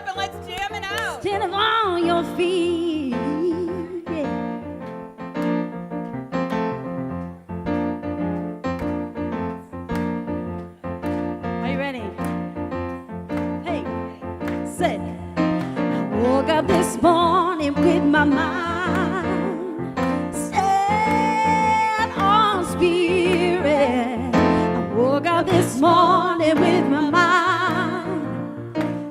up and let's jam it out. Stand up on your feet. Yeah. Are you ready? Hey, say, I woke up this morning with my mind set on spirit. I woke up this morning with my mind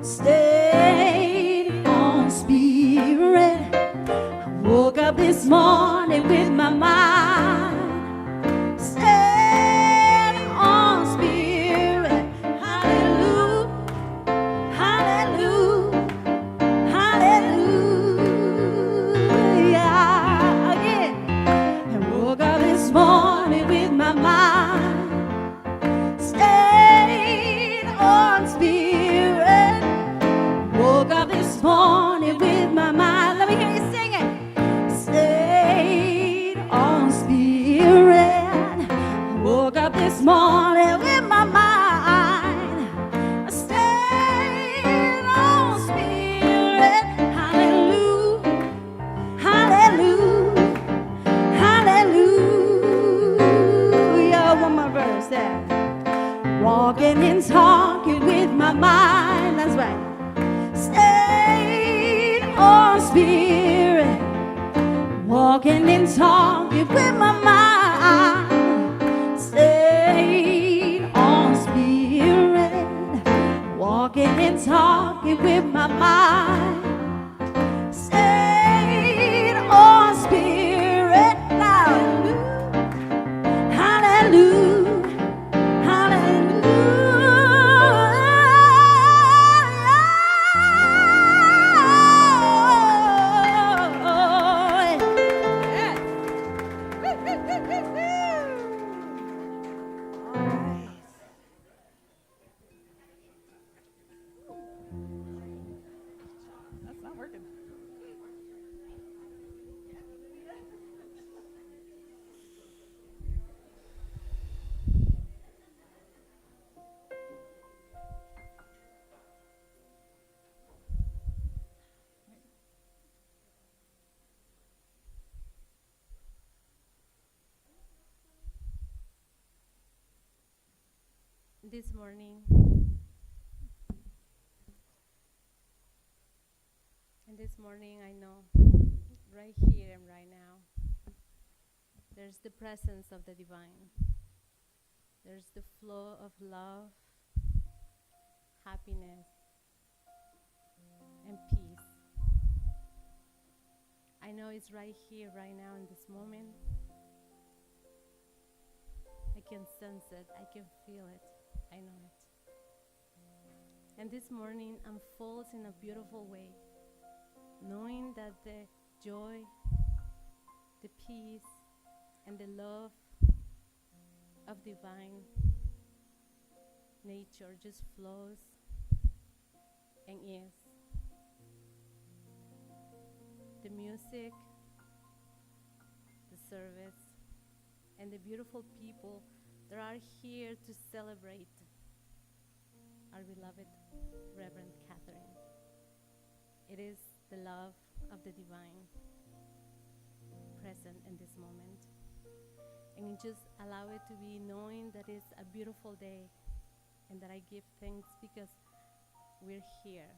stayed on spirit. I woke up this morning with my mind stayed on spirit. Hallelujah, hallelujah, hallelujah. Again, I woke up this morning with my mind stayed on spirit. Woke up this morning with my mind. Let me hear you sing it. Stayed on spirit. Woke up this morning with my mind. Stayed on spirit. Hallelujah, hallelujah, hallelujah. One more verse there. Walking and talking with my mind. That's right. Stayed on spirit. Walking and talking with my mind. Stayed on spirit. Walking and talking with my mind. Stayed on spirit. Hallelujah, That's not working. This morning, I know right here and right now, there's the presence of the divine. There's the flow of love, happiness, and peace. I know it's right here, right now, in this moment. I can sense it. I can feel it. I know it. And this morning unfolds in a beautiful way, knowing that the joy, the peace, and the love of divine nature just flows and is. The music, the service, and the beautiful people that are here to celebrate our beloved Reverend Katherine. It is the love of the divine present in this moment. And just allow it to be knowing that it's a beautiful day and that I give thanks because we're here.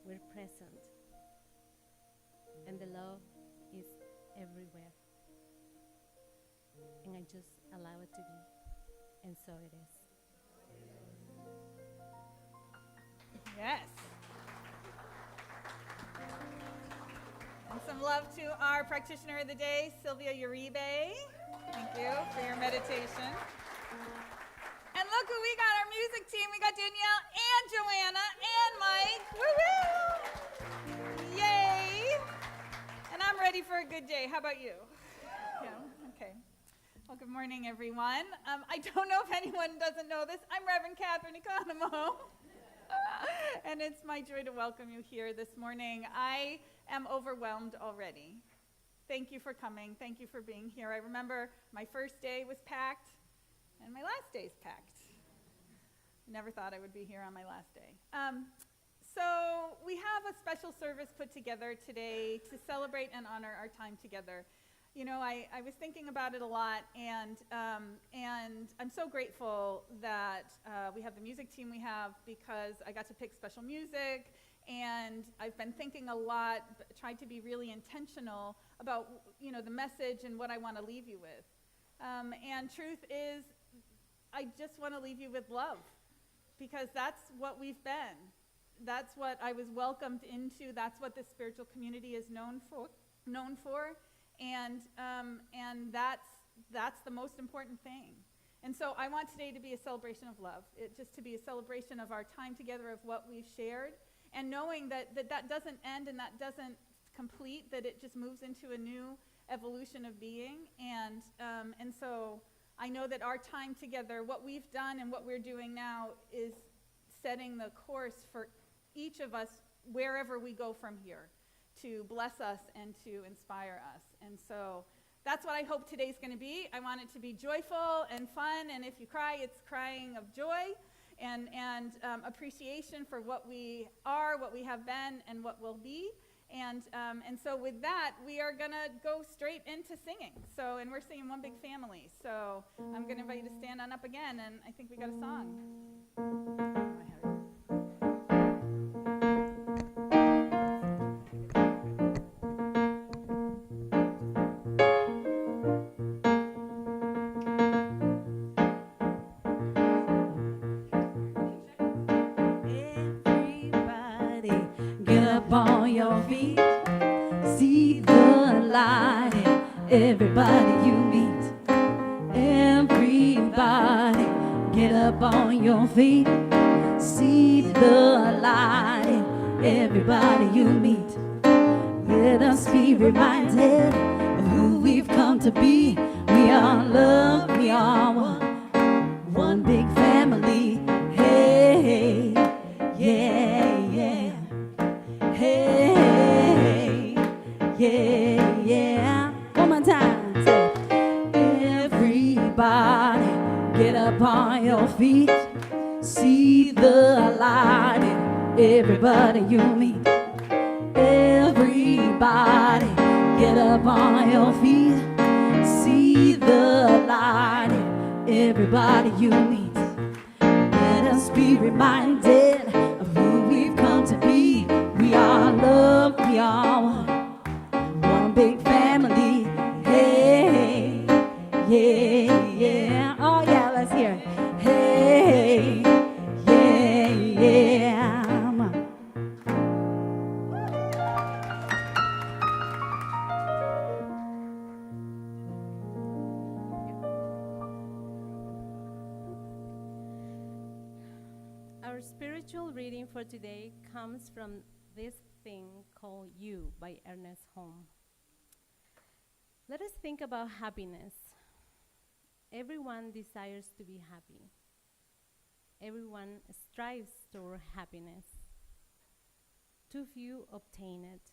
We're present. And the love is everywhere. And I just allow it to be. And so it is. Yes. And some love to our practitioner of the day, Sylvia Uribe. Thank you for your meditation. And look who we got, our music team. We got Danielle and Joanna and Mike. Woo-hoo! Yay! And I'm ready for a good day. How about you? Yeah, okay. Well, good morning, everyone. I don't know if anyone doesn't know this. I'm Reverend Katherine Economou. And it's my joy to welcome you here this morning. I am overwhelmed already. Thank you for coming. Thank you for being here. I remember my first day was packed, and my last day is packed. Never thought I would be here on my last day. So we have a special service put together today to celebrate and honor our time together. You know, I was thinking about it a lot, and I'm so grateful that we have the music team we have, because I got to pick special music, and I've been thinking a lot, tried to be really intentional about, you know, the message and what I want to leave you with. And truth is, I just want to leave you with love, because that's what we've been. That's what I was welcomed into. That's what this spiritual community is known for. And that's the most important thing. And so I want today to be a celebration of love, just to be a celebration of our time together, of what we've shared, and knowing that doesn't end and that doesn't complete, that it just moves into a new evolution of being. And so I know that our time together, what we've done and what we're doing now, is setting the course for each of us wherever we go from here, to bless us and to inspire us. And so that's what I hope today's going to be. I want it to be joyful and fun, and if you cry, it's crying of joy and appreciation for what we are, what we have been, and what will be. And so with that, we are going to go straight into singing. And we're singing One Big Family. So I'm going to invite you to stand on up again, and I think we got a song. On your feet, see the light in everybody you meet. Everybody, get up on your feet, see the light in everybody you meet. Let us be reminded of who we've come to be. We are love, we are one big family. Hey, yeah, yeah. Hey, yeah, yeah. One more time. Say, everybody, get up on your feet. See the light in everybody you meet. Everybody, get up on your feet. See the light in everybody you meet. Let us be reminded of who we've come to be. We are love, we are one big family. Hey, yeah, yeah. Oh yeah, let's hear it. Hey, yeah, yeah. Our spiritual reading for today comes from this thing called You by Ernest Holmes. Let us think about happiness. Everyone desires to be happy. Everyone strives toward happiness. Too few obtain it.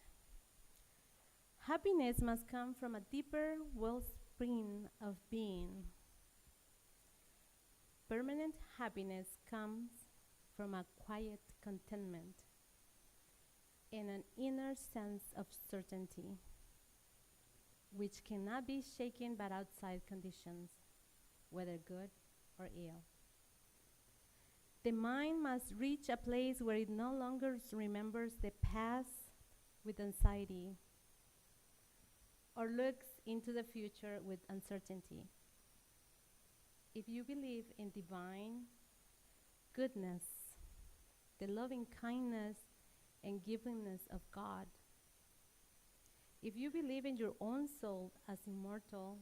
Happiness must come from a deeper wellspring of being. Permanent happiness comes from a quiet contentment and an inner sense of certainty, which cannot be shaken by outside conditions, whether good or ill. The mind must reach a place where it no longer remembers the past with anxiety or looks into the future with uncertainty. If you believe in divine goodness, the loving kindness and givingness of God, if you believe in your own soul as immortal,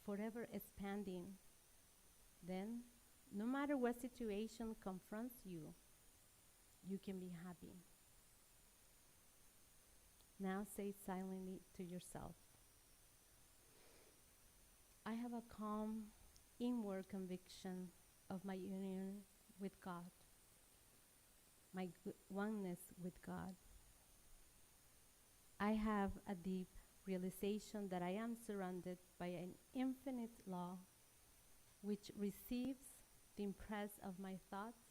forever expanding, then no matter what situation confronts you, you can be happy. Now say silently to yourself, I have a calm inward conviction of my union with God, my oneness with God. I have a deep realization that I am surrounded by an infinite law which receives the impress of my thoughts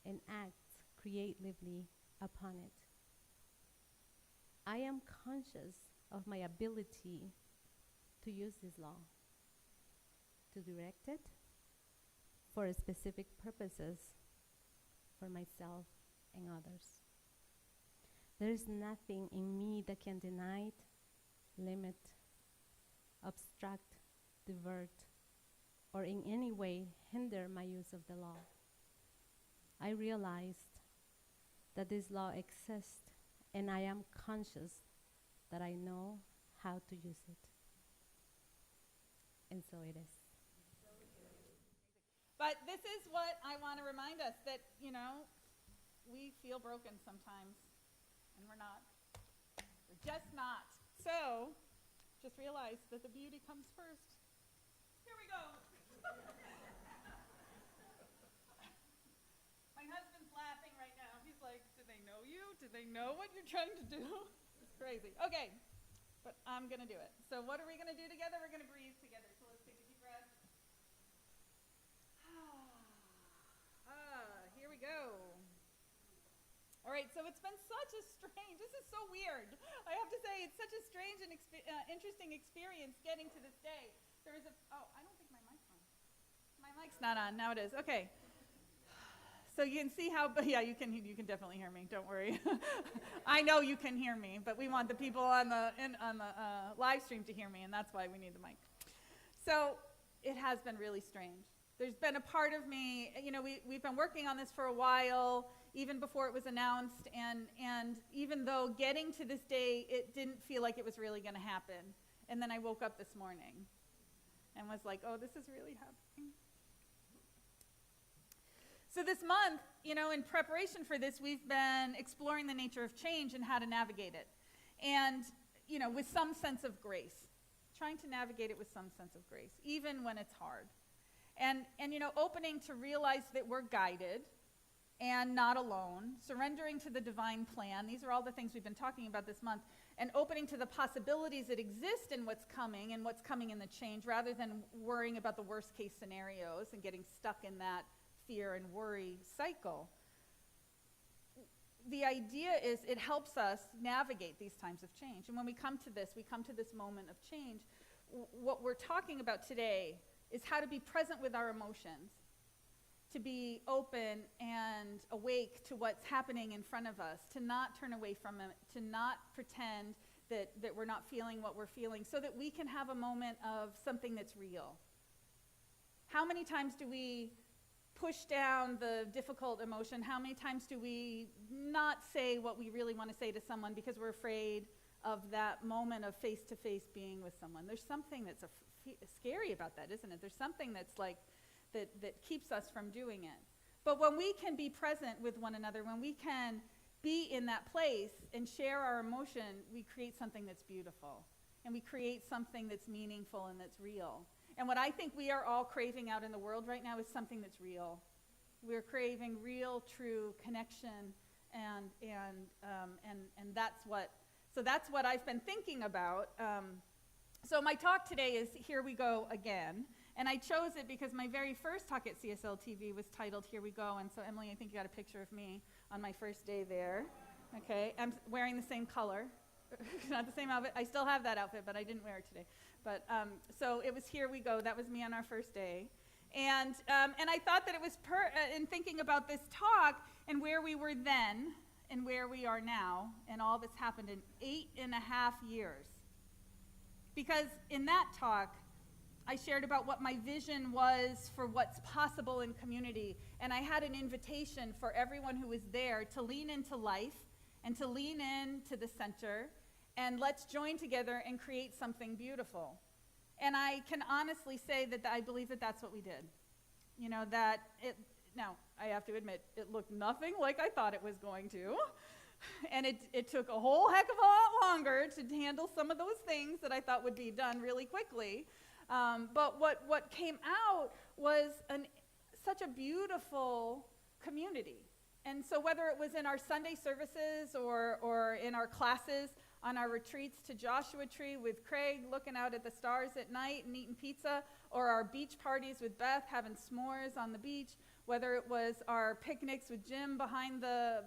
and act creatively upon it. I am conscious of my ability to use this law, to direct it for specific purposes for myself and others. There is nothing in me that can deny it, limit, obstruct, divert, or in any way hinder my use of the law. I realized that this law exists, and I am conscious that I know how to use it. And so it is. But this is what I want to remind us, that, we feel broken sometimes, and we're not. We're just not. So, just realize that the beauty comes first. Here we go. My husband's laughing right now. He's like, do they know you? Do they know what you're trying to do? It's crazy. Okay, but I'm going to do it. So what are we going to do together? We're going to breathe together. So let's take a deep breath. Here we go. All right, so it's been such a strange, this is so weird. I have to say, it's such a strange and interesting experience getting to this day. I don't think my mic's on. My mic's not on, now it is, okay. So you can see how, yeah, you can definitely hear me, don't worry. I know you can hear me, but we want the people on the live stream to hear me, and that's why we need the mic. So it has been really strange. There's been a part of me, we've been working on this for a while, even before it was announced, and even though getting to this day, it didn't feel like it was really going to happen. And then I woke up this morning and was like, oh, this is really happening. So this month, in preparation for this, we've been exploring the nature of change and how to navigate it. And, with some sense of grace, trying to navigate it with some sense of grace, even when it's hard. And opening to realize that we're guided and not alone, surrendering to the divine plan. These are all the things we've been talking about this month. And opening to the possibilities that exist in what's coming and what's coming in the change, rather than worrying about the worst case scenarios and getting stuck in that fear and worry cycle. The idea is it helps us navigate these times of change. And when we come to this moment of change, what we're talking about today is how to be present with our emotions, to be open and awake to what's happening in front of us, to not turn away from it, to not pretend that we're not feeling what we're feeling, so that we can have a moment of something that's real. How many times do we push down the difficult emotion? How many times do we not say what we really want to say to someone because we're afraid of that moment of face-to-face being with someone? There's something that's scary about that, isn't it? There's something that's like that keeps us from doing it. But when we can be present with one another, when we can be in that place and share our emotion, we create something that's beautiful. And we create something that's meaningful and that's real. And what I think we are all craving out in the world right now is something that's real. We're craving real, true connection, and that's what I've been thinking about. So my talk today is Here We Go Again. And I chose it because my very first talk at CSL TV was titled Here We Go. And so, Emily, I think you got a picture of me on my first day there. Okay, I'm wearing the same color. Not the same outfit. I still have that outfit, but I didn't wear it today. But so it was Here We Go. That was me on our first day. And I thought that it was in thinking about this talk and where we were then and where we are now, and all that's happened in 8.5 years. Because in that talk, I shared about what my vision was for what's possible in community, and I had an invitation for everyone who was there to lean into life and to lean into the center, and let's join together and create something beautiful. And I can honestly say that I believe that that's what we did. Now, I have to admit, it looked nothing like I thought it was going to. And it took a whole heck of a lot longer to handle some of those things that I thought would be done really quickly. But what came out was such a beautiful community. And so whether it was in our Sunday services or in our classes, on our retreats to Joshua Tree with Craig, looking out at the stars at night and eating pizza, or our beach parties with Beth, having s'mores on the beach, whether it was our picnics with Jim behind the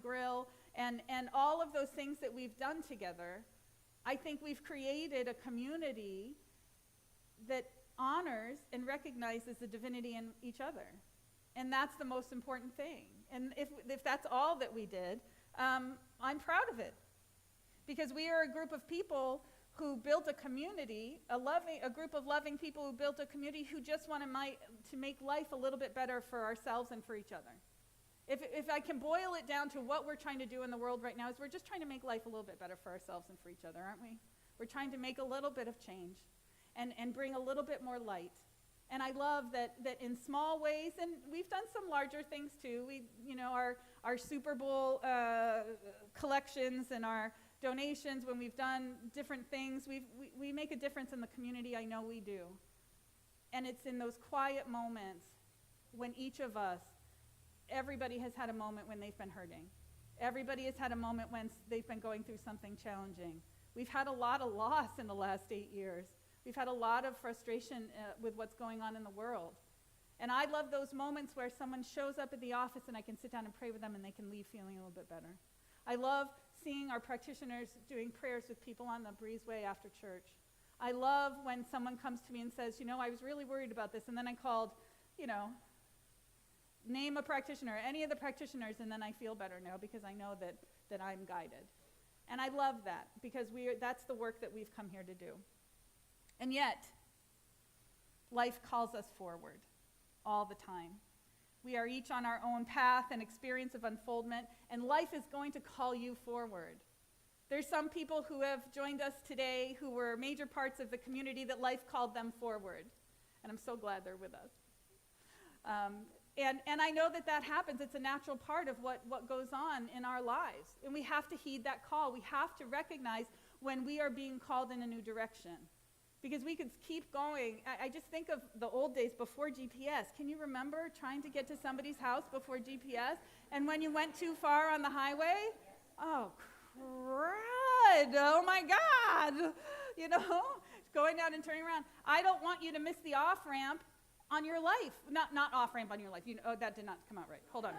grill, and all of those things that we've done together, I think we've created a community that honors and recognizes the divinity in each other. And that's the most important thing. And if that's all that we did, I'm proud of it. Because we are a group of people who built a community, a group of loving people who built a community who just want to make life a little bit better for ourselves and for each other. If I can boil it down to what we're trying to do in the world right now, is we're just trying to make life a little bit better for ourselves and for each other, aren't we? We're trying to make a little bit of change and bring a little bit more light. And I love that in small ways, and we've done some larger things too. Our Super Bowl collections and our donations, when we've done different things, we make a difference in the community. I know we do. And it's in those quiet moments when each of us, everybody has had a moment when they've been hurting. Everybody has had a moment when they've been going through something challenging. We've had a lot of loss in the last 8 years. We've had a lot of frustration with what's going on in the world. And I love those moments where someone shows up at the office and I can sit down and pray with them and they can leave feeling a little bit better. I love seeing our practitioners doing prayers with people on the breezeway after church. I love when someone comes to me and says, I was really worried about this, and then I called, name a practitioner, any of the practitioners, and then I feel better now because I know that I'm guided. And I love that because that's the work that we've come here to do. And yet, life calls us forward all the time. We are each on our own path and experience of unfoldment, and life is going to call you forward. There's some people who have joined us today who were major parts of the community that life called them forward, and I'm so glad they're with us. And I know that happens. It's a natural part of what goes on in our lives, and we have to heed that call. We have to recognize when we are being called in a new direction. Because we could keep going. I just think of the old days before GPS. Can you remember trying to get to somebody's house before GPS? And when you went too far on the highway? Oh, crud. Oh, my God. Going down and turning around. I don't want you to miss the off-ramp on your life. Not off-ramp on your life. That did not come out right. Hold on.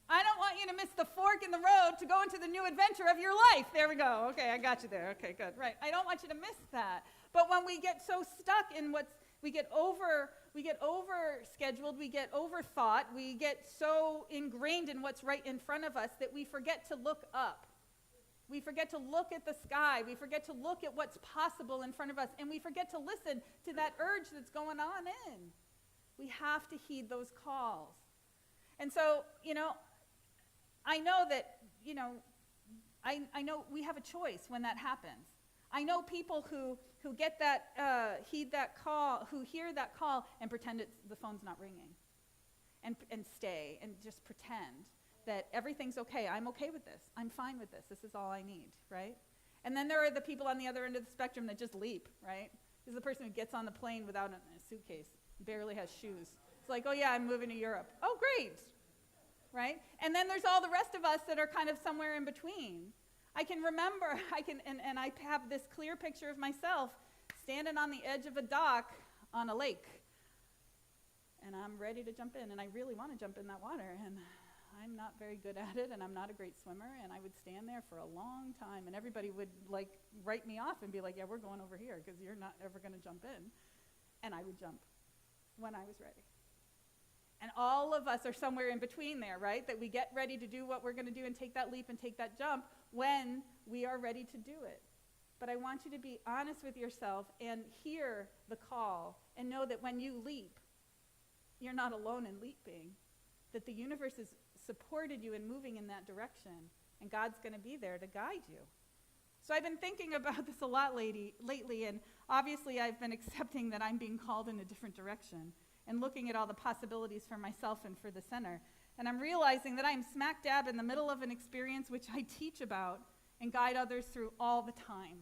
I don't want you to miss the fork in the road to go into the new adventure of your life. There we go. Okay, I got you there. Okay, good. Right. I don't want you to miss that. But when we get so stuck in we get over scheduled, we get overthought, we get so ingrained in what's right in front of us that we forget to look up. We forget to look at the sky. We forget to look at what's possible in front of us, and we forget to listen to that urge that's going on in. We have to heed those calls. And so, I know that, I know we have a choice when that happens. I know people who get that, heed that call, who hear that call and pretend the phone's not ringing, and stay and just pretend that everything's okay. I'm okay with this. I'm fine with this. This is all I need, right? And then there are the people on the other end of the spectrum that just leap, right? This is the person who gets on the plane without a suitcase, barely has shoes. It's like, oh yeah, I'm moving to Europe. Oh, great. Right? And then there's all the rest of us that are kind of somewhere in between. I can remember, and I have this clear picture of myself standing on the edge of a dock on a lake. And I'm ready to jump in, and I really want to jump in that water. And I'm not very good at it, and I'm not a great swimmer, and I would stand there for a long time, and everybody would write me off and be like, yeah, we're going over here because you're not ever going to jump in. And I would jump when I was ready. And all of us are somewhere in between there, right? That we get ready to do what we're going to do and take that leap and take that jump when we are ready to do it. But I want you to be honest with yourself and hear the call and know that when you leap, you're not alone in leaping, that the universe has supported you in moving in that direction, and God's going to be there to guide you. So I've been thinking about this a lot lately, and obviously I've been accepting that I'm being called in a different direction and looking at all the possibilities for myself and for the center. And I'm realizing that I'm smack dab in the middle of an experience which I teach about and guide others through all the time.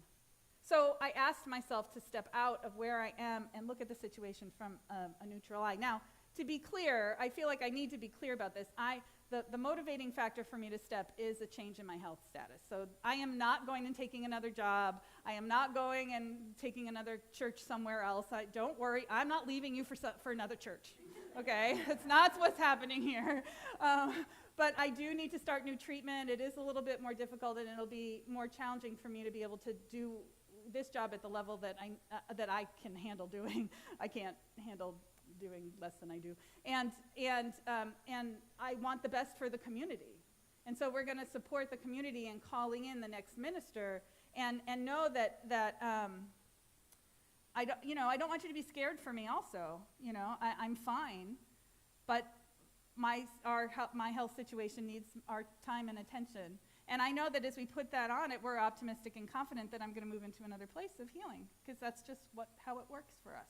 So I asked myself to step out of where I am and look at the situation from a neutral eye. Now, to be clear, I feel like I need to be clear about this. The motivating factor for me to step is a change in my health status. So I am not going and taking another job. I am not going and taking another church somewhere else. Don't worry, I'm not leaving you for another church, okay? That's not what's happening here. But I do need to start new treatment. It is a little bit more difficult, and it'll be more challenging for me to be able to do this job at the level that I can handle doing. I can't handle doing less than I do. And I want the best for the community. And so we're going to support the community in calling in the next minister, and know that I don't want you to be scared for me also. I'm fine, but my health situation needs our time and attention. And I know that as we put that on it, we're optimistic and confident that I'm going to move into another place of healing, because that's just how it works for us,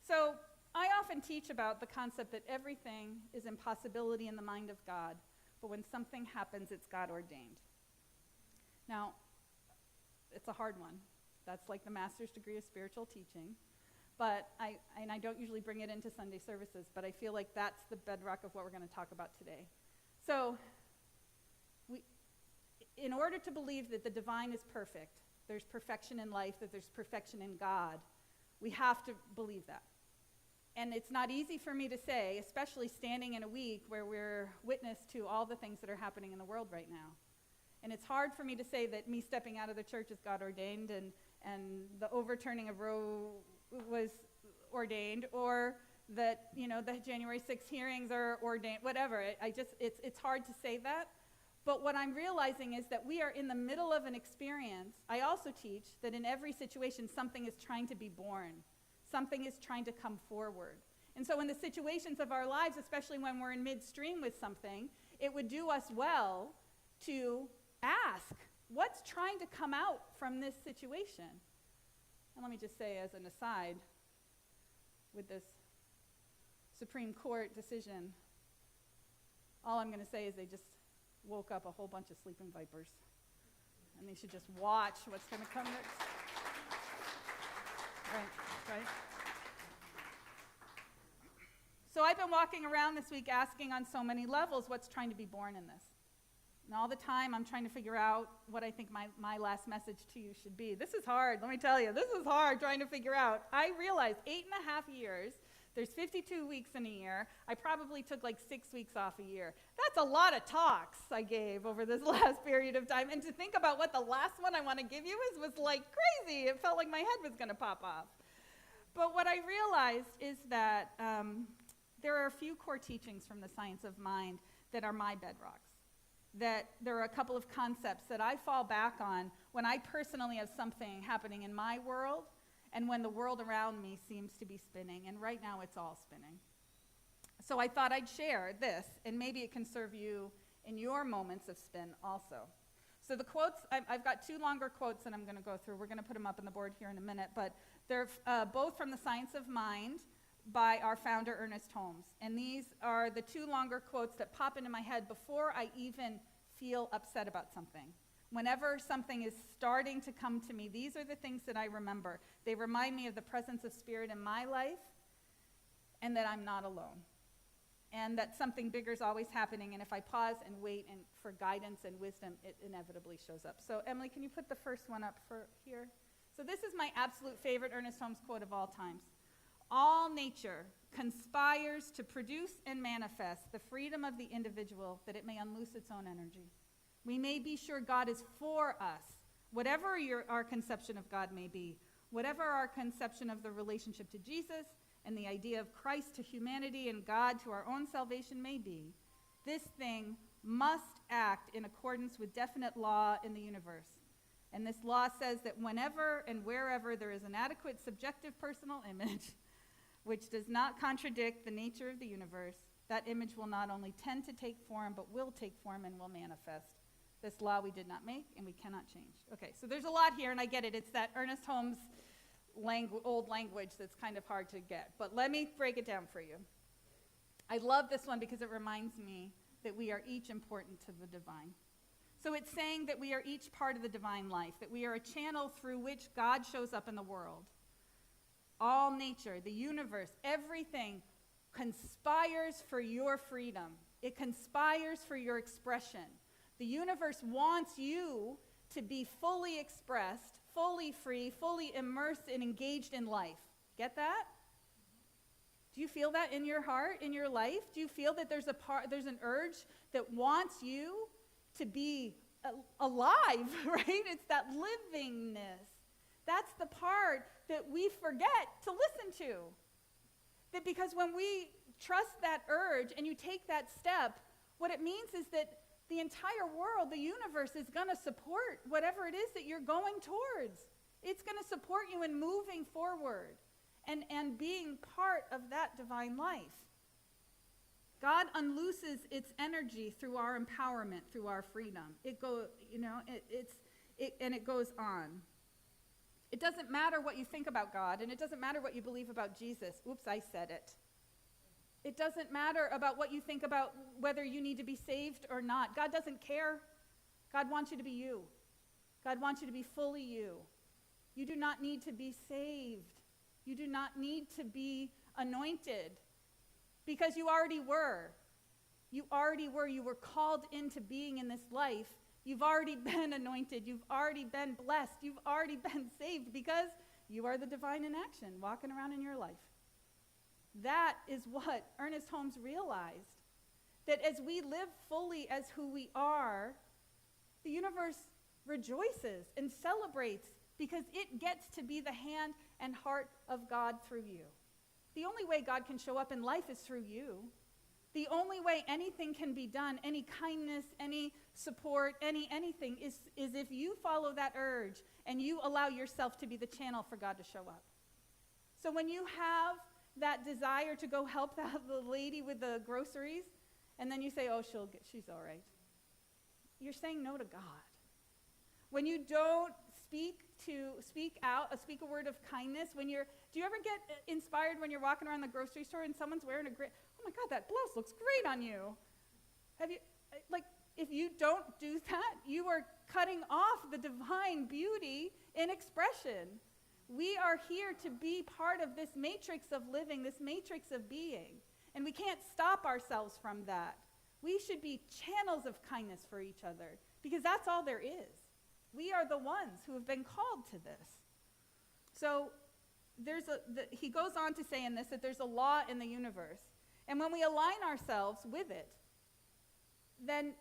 So I often teach about the concept that everything is impossibility in the mind of God, but when something happens, it's God ordained. Now, it's a hard one. That's like the master's degree of spiritual teaching. But I don't usually bring it into Sunday services, but I feel like that's the bedrock of what we're going to talk about today. So, in order to believe that the divine is perfect, there's perfection in life, that there's perfection in God, we have to believe that. And it's not easy for me to say, especially standing in a week where we're witness to all the things that are happening in the world right now. And it's hard for me to say that me stepping out of the church is God ordained, and the overturning of Roe was ordained, or that the January 6th hearings are ordained, whatever. It's hard to say that. But what I'm realizing is that we are in the middle of an experience. I also teach that in every situation, something is trying to be born. Something is trying to come forward. And so in the situations of our lives, especially when we're in midstream with something, it would do us well to ask, what's trying to come out from this situation? And let me just say as an aside, with this Supreme Court decision, all I'm going to say is they just woke up a whole bunch of sleeping vipers. And they should just watch what's going to come next. Right. So I've been walking around this week asking on so many levels what's trying to be born in this. And all the time I'm trying to figure out what I think my last message to you should be. This is hard, let me tell you. This is hard trying to figure out. I realized 8.5 years, there's 52 weeks in a year. I probably took like 6 weeks off a year. That's a lot of talks I gave over this last period of time. And to think about what the last one I want to give you was like crazy. It felt like my head was going to pop off. But what I realized is that there are a few core teachings from the science of mind that are my bedrocks. That there are a couple of concepts that I fall back on when I personally have something happening in my world and when the world around me seems to be spinning. And right now it's all spinning. So I thought I'd share this, and maybe it can serve you in your moments of spin also. So the quotes, I've got 2 longer quotes that I'm going to go through. We're going to put them up on the board here in a minute, but they're both from the Science of Mind by our founder, Ernest Holmes. And these are the 2 longer quotes that pop into my head before I even feel upset about something. Whenever something is starting to come to me, these are the things that I remember. They remind me of the presence of Spirit in my life, and that I'm not alone. And that something bigger is always happening, and if I pause and wait for guidance and wisdom, it inevitably shows up. So Emily, can you put the first one up for here? So this is my absolute favorite Ernest Holmes quote of all times. All nature conspires to produce and manifest the freedom of the individual that it may unloose its own energy. We may be sure God is for us, whatever our conception of God may be, whatever our conception of the relationship to Jesus and the idea of Christ to humanity and God to our own salvation may be, this thing must act in accordance with definite law in the universe. And this law says that whenever and wherever there is an adequate subjective personal image, which does not contradict the nature of the universe, that image will not only tend to take form, but will take form and will manifest. This law we did not make and we cannot change. Okay, so there's a lot here, and I get it. It's that Ernest Holmes old language that's kind of hard to get. But let me break it down for you. I love this one because it reminds me that we are each important to the divine. So it's saying that we are each part of the divine life, that we are a channel through which God shows up in the world. All nature, the universe, everything conspires for your freedom. It conspires for your expression. The universe wants you to be fully expressed, fully free, fully immersed and engaged in life. Get that? Do you feel that in your heart, in your life? Do you feel that there's an urge that wants you to be alive, right? It's that livingness. That's the part that we forget to listen to. That because when we trust that urge and you take that step, what it means is that the entire world, the universe, is going to support whatever it is that you're going towards. It's going to support you in moving forward and being part of that divine life. God unlooses its energy through our empowerment, through our freedom. It goes on. It doesn't matter what you think about God, and it doesn't matter what you believe about Jesus. Oops, I said it. It doesn't matter about what you think about whether you need to be saved or not. God doesn't care. God wants you to be you. God wants you to be fully you. You do not need to be saved. You do not need to be anointed because you already were. You already were. You were called into being in this life. You've already been anointed. You've already been blessed. You've already been saved because you are the divine in action walking around in your life. That is what Ernest Holmes realized, that as we live fully as who we are, the universe rejoices and celebrates because it gets to be the hand and heart of God through you. The only way God can show up in life is through you. The only way anything can be done, any kindness, any support, anything, is if you follow that urge and you allow yourself to be the channel for God to show up. So when you have that desire to go help the lady with the groceries, and then you say, oh, she's all right, you're saying no to God. When you don't speak a word of kindness, do you ever get inspired when you're walking around the grocery store and someone's wearing oh my God, that blouse looks great on you? If you don't do that, you are cutting off the divine beauty in expression. We are here to be part of this matrix of living, this matrix of being, and we can't stop ourselves from that. We should be channels of kindness for each other because that's all there is. We are the ones who have been called to this. So he goes on to say in this that there's a law in the universe. And when we align ourselves with it, then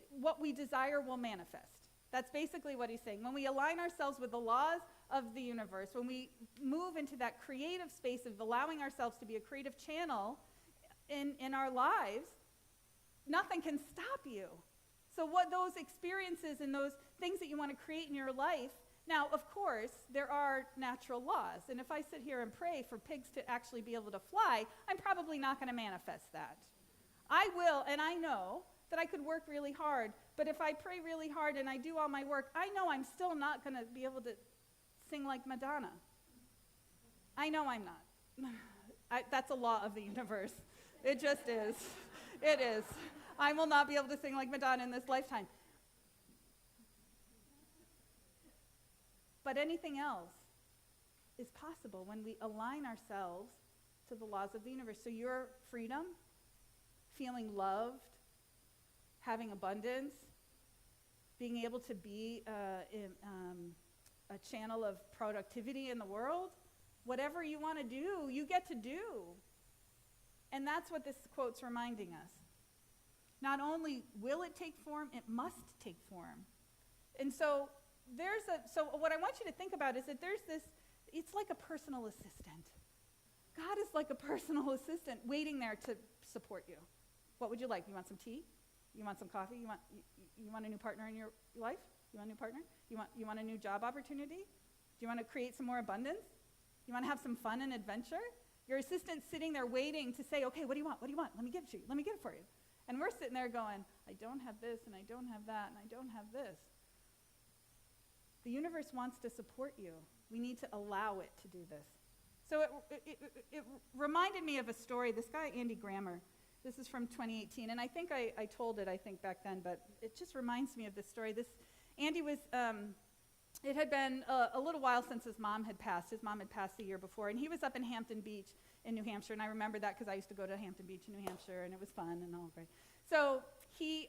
what we desire will manifest. That's basically what he's saying. When we align ourselves with the laws of the universe, when we move into that creative space of allowing ourselves to be a creative channel in our lives, nothing can stop you. So what those experiences and those things that you want to create in your life, now, of course, there are natural laws. And if I sit here and pray for pigs to actually be able to fly, I'm probably not going to manifest that. I will, and I know that I could work really hard. But if I pray really hard and I do all my work, I know I'm still not going to be able to sing like Madonna. I know I'm not. That's a law of the universe. It just is. It is. I will not be able to sing like Madonna in this lifetime. But anything else is possible when we align ourselves to the laws of the universe. So your freedom, feeling loved, having abundance, being able to be a channel of productivity in the world, whatever you want to do, you get to do. And that's what this quote's reminding us. Not only will it take form, it must take form. And so what I want you to think about is that it's like a personal assistant. God is like a personal assistant waiting there to support you. What would you like? You want some tea? You want some coffee? You want a new partner in your life? You want a new partner? You want a new job opportunity? Do you want to create some more abundance? You want to have some fun and adventure? Your assistant's sitting there waiting to say, okay, what do you want? What do you want? Let me give it to you. Let me get it for you. And we're sitting there going, I don't have this, and I don't have that, and I don't have this. The universe wants to support you. We need to allow it to do this. So it reminded me of a story. This guy, Andy Grammer, this is from 2018, and I think I told it, back then, but it just reminds me of this story. Andy was it had been a little while since his mom had passed. His mom had passed the year before, and he was up in Hampton Beach in New Hampshire, and I remember that because I used to go to Hampton Beach in New Hampshire, and it was fun and all great. So he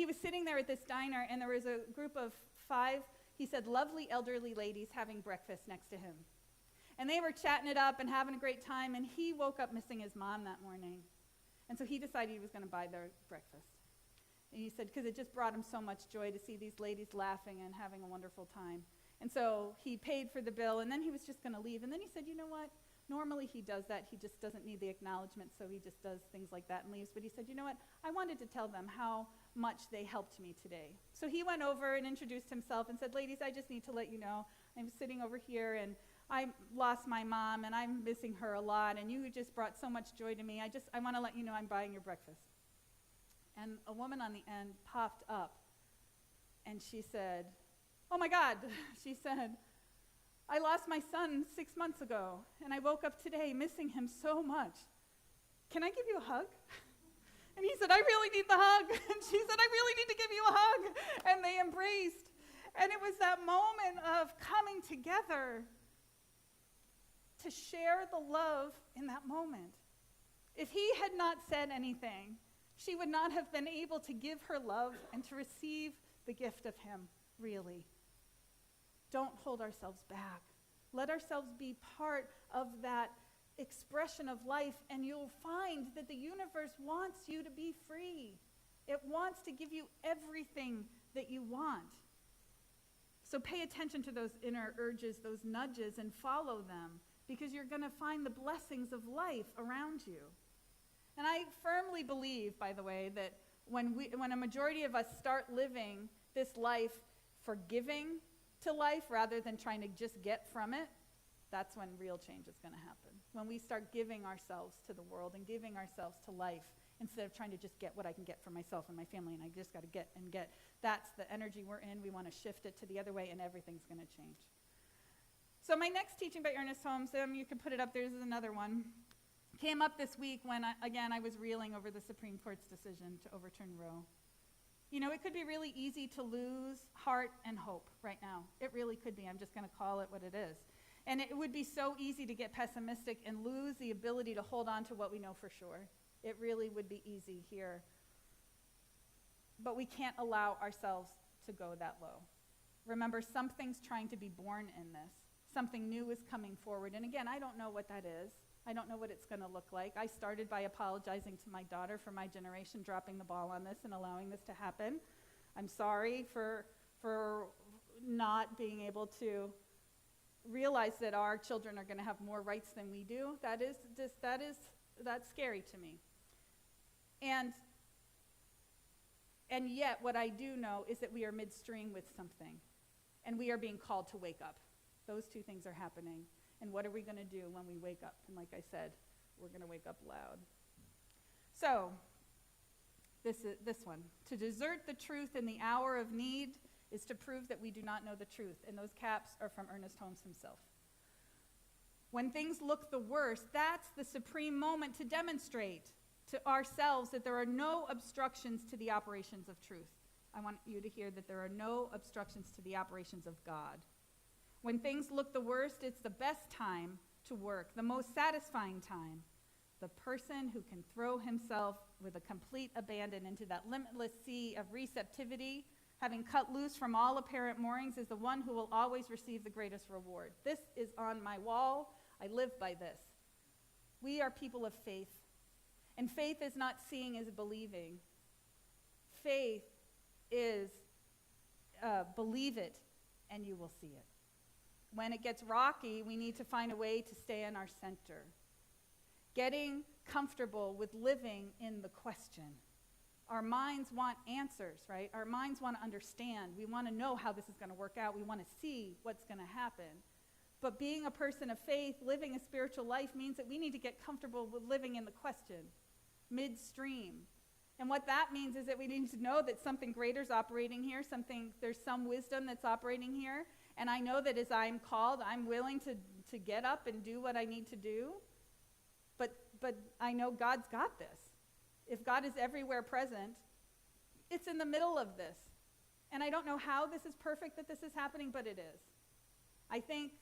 was sitting there at this diner, and there was a group of 5, he said, lovely elderly ladies having breakfast next to him. And they were chatting it up and having a great time, and he woke up missing his mom that morning. And so he decided he was going to buy their breakfast. And he said, because it just brought him so much joy to see these ladies laughing and having a wonderful time. And so he paid for the bill, and then he was just going to leave. And then he said, you know what? Normally he does that. He just doesn't need the acknowledgement, so he just does things like that and leaves. But he said, you know what? I wanted to tell them how much they helped me today. So he went over and introduced himself and said, ladies, I just need to let you know, I'm sitting over here, and I lost my mom, and I'm missing her a lot, and you just brought so much joy to me. I want to let you know I'm buying your breakfast. And a woman on the end popped up, and she said, oh my God, she said, I lost my son 6 months ago, and I woke up today missing him so much. Can I give you a hug? And he said, I really need the hug. And she said, I really need to give you a hug. And they embraced. And it was that moment of coming together to share the love in that moment. If he had not said anything, she would not have been able to give her love and to receive the gift of him, really. Don't hold ourselves back. Let ourselves be part of that expression of life, and you'll find that the universe wants you to be free. It wants to give you everything that you want. So pay attention to those inner urges, those nudges, and follow them, because you're going to find the blessings of life around you. And I firmly believe, by the way, that when a majority of us start living this life for giving to life rather than trying to just get from it, that's when real change is going to happen. When we start giving ourselves to the world and giving ourselves to life instead of trying to just get what I can get for myself and my family, and I just got to get and get. That's the energy we're in. We want to shift it to the other way, and everything's going to change. So my next teaching by Ernest Holmes, you can put it up, there's another one, came up this week when, I was reeling over the Supreme Court's decision to overturn Roe. You know, it could be really easy to lose heart and hope right now. It really could be. I'm just going to call it what it is. And it would be so easy to get pessimistic and lose the ability to hold on to what we know for sure. It really would be easy here. But we can't allow ourselves to go that low. Remember, something's trying to be born in this. Something new is coming forward. And again, I don't know what that is. I don't know what it's going to look like. I started by apologizing to my daughter for my generation dropping the ball on this and allowing this to happen. I'm sorry for not being able to realize that our children are going to have more rights than we do. That's scary to me. And yet what I do know is that we are midstream with something, and we are being called to wake up. Those two things are happening. And what are we going to do when we wake up? And like I said, we're going to wake up loud. So, this one. To desert the truth in the hour of need is to prove that we do not know the truth. And those caps are from Ernest Holmes himself. When things look the worst, that's the supreme moment to demonstrate to ourselves that there are no obstructions to the operations of truth. I want you to hear that there are no obstructions to the operations of God. When things look the worst, it's the best time to work, the most satisfying time. The person who can throw himself with a complete abandon into that limitless sea of receptivity, having cut loose from all apparent moorings, is the one who will always receive the greatest reward. This is on my wall. I live by this. We are people of faith. And faith is not seeing as believing. Faith is believe it and you will see it. When it gets rocky, we need to find a way to stay in our center. Getting comfortable with living in the question. Our minds want answers, right? Our minds want to understand. We want to know how this is going to work out. We want to see what's going to happen. But being a person of faith, living a spiritual life, means that we need to get comfortable with living in the question, midstream. And what that means is that we need to know that something greater is operating here, there's some wisdom that's operating here. And I know that as I'm called, I'm willing to get up and do what I need to do. But I know God's got this. If God is everywhere present, it's in the middle of this. And I don't know how this is perfect that this is happening, but it is. I think,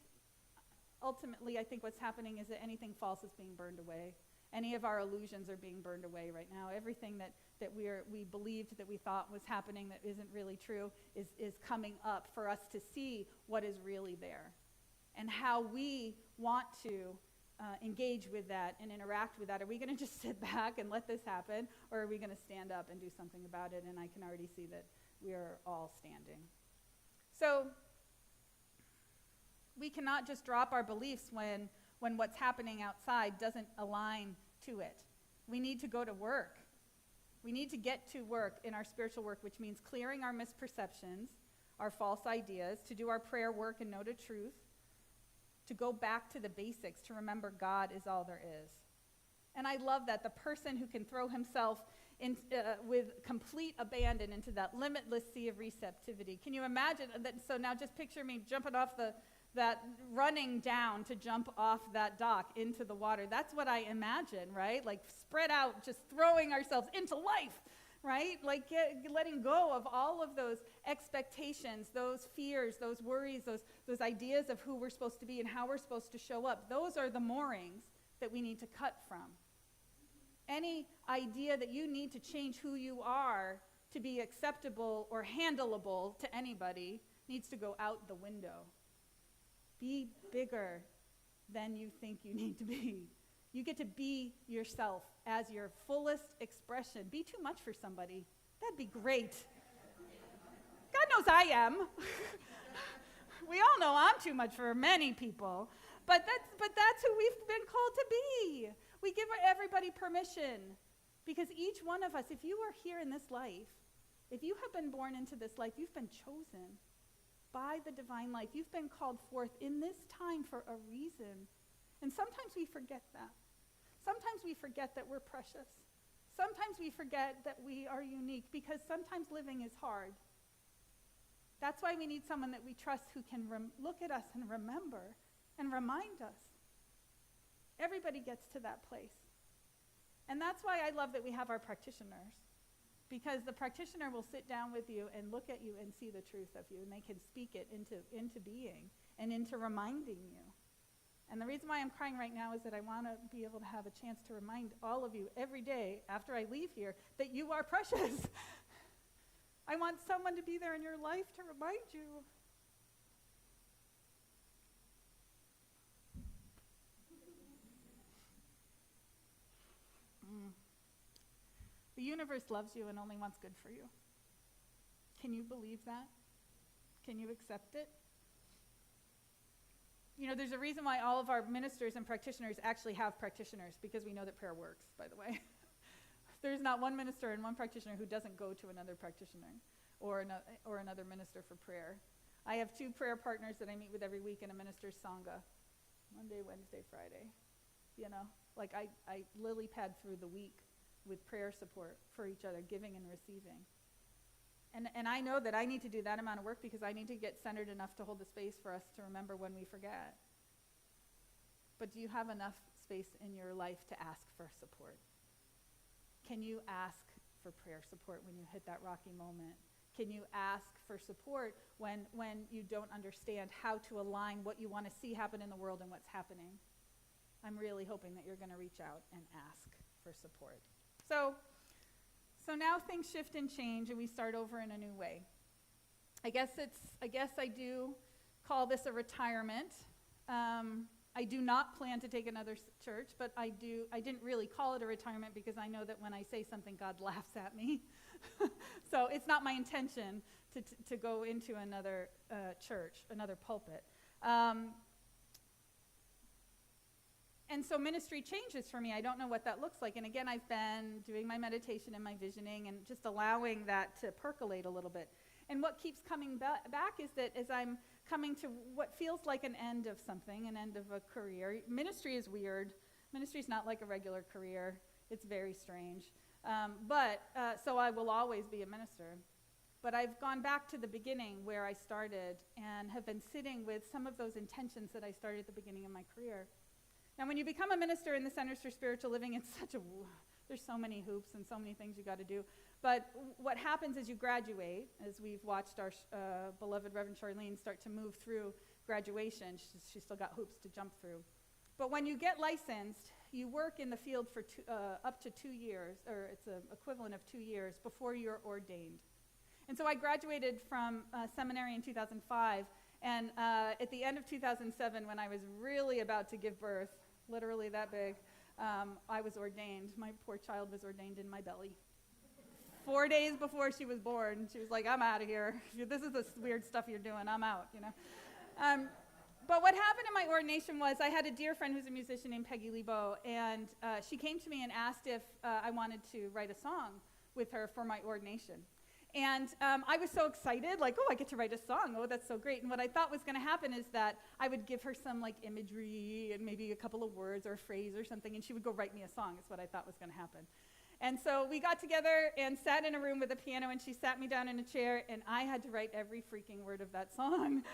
ultimately, what's happening is that anything false is being burned away. Any of our illusions are being burned away right now. Everything that we believed, that we thought was happening that isn't really true is coming up for us to see what is really there and how we want to engage with that and interact with that. Are we going to just sit back and let this happen, or are we going to stand up and do something about it? And I can already see that we are all standing. So we cannot just drop our beliefs when what's happening outside doesn't align to it. We need to go to work. We need to get to work in our spiritual work, which means clearing our misperceptions, our false ideas, to do our prayer work and know the truth, to go back to the basics, to remember God is all there is. And I love that the person who can throw himself in, with complete abandon into that limitless sea of receptivity. Can you imagine that? So now just picture me jumping off running down to jump off that dock into the water. That's what I imagine, right? Like spread out, just throwing ourselves into life, right? Like letting go of all of those expectations, those fears, those worries, those ideas of who we're supposed to be and how we're supposed to show up. Those are the moorings that we need to cut from. Any idea that you need to change who you are to be acceptable or handleable to anybody needs to go out the window. Be bigger than you think you need to be. You get to be yourself as your fullest expression. Be too much for somebody. That'd be great. God knows I am. We all know I'm too much for many people. But that's who we've been called to be. We give everybody permission. Because each one of us, if you are here in this life, if you have been born into this life, you've been chosen by the divine life. You've been called forth in this time for a reason. And sometimes we forget that. Sometimes we forget that we're precious. Sometimes we forget that we are unique because sometimes living is hard. That's why we need someone that we trust who can look at us and remember and remind us. Everybody gets to that place. And that's why I love that we have our practitioners. Because the practitioner will sit down with you and look at you and see the truth of you, and they can speak it into being and into reminding you. And the reason why I'm crying right now is that I want to be able to have a chance to remind all of you every day after I leave here that you are precious. I want someone to be there in your life to remind you. The universe loves you and only wants good for you. Can you believe that? Can you accept it? You know, there's a reason why all of our ministers and practitioners actually have practitioners, because we know that prayer works, by the way. There's not one minister and one practitioner who doesn't go to another practitioner or another minister for prayer. I have 2 prayer partners that I meet with every week in a minister's Sangha, Monday, Wednesday, Friday. You know, like I lily pad through the week with prayer support for each other, giving and receiving. And I know that I need to do that amount of work because I need to get centered enough to hold the space for us to remember when we forget. But do you have enough space in your life to ask for support? Can you ask for prayer support when you hit that rocky moment? Can you ask for support when you don't understand how to align what you want to see happen in the world and what's happening? I'm really hoping that you're going to reach out and ask for support. So now things shift and change, and we start over in a new way. I guess I do call this a retirement. I do not plan to take another church, but I didn't really call it a retirement because I know that when I say something, God laughs at me. So it's not my intention to go into another church, another pulpit. And so ministry changes for me. I don't know what that looks like. And again, I've been doing my meditation and my visioning and just allowing that to percolate a little bit. And what keeps coming back is that as I'm coming to what feels like an end of something, an end of a career. Ministry is weird. Ministry is not like a regular career. It's very strange. So I will always be a minister. But I've gone back to the beginning where I started and have been sitting with some of those intentions that I started at the beginning of my career. Now, when you become a minister in the Centers for Spiritual Living, it's There's so many hoops and so many things you got to do. But what happens as you graduate, as we've watched our beloved Reverend Charlene start to move through graduation, she's still got hoops to jump through. But when you get licensed, you work in the field for up to 2 years, or it's an equivalent of 2 years, before you're ordained. And so I graduated from seminary in 2005, and at the end of 2007, when I was really about to give birth, literally that big, I was ordained. My poor child was ordained in my belly. 4 days before she was born, she was like, I'm out of here. This is the weird stuff you're doing. I'm out, you know. But what happened in my ordination was I had a dear friend who's a musician named Peggy Lebo, and she came to me and asked if I wanted to write a song with her for my ordination. And I was so excited, like, oh, I get to write a song. Oh, that's so great. And what I thought was going to happen is that I would give her some, like, imagery and maybe a couple of words or a phrase or something, and she would go write me a song is what I thought was going to happen. And so we got together and sat in a room with a piano, and she sat me down in a chair, and I had to write every freaking word of that song.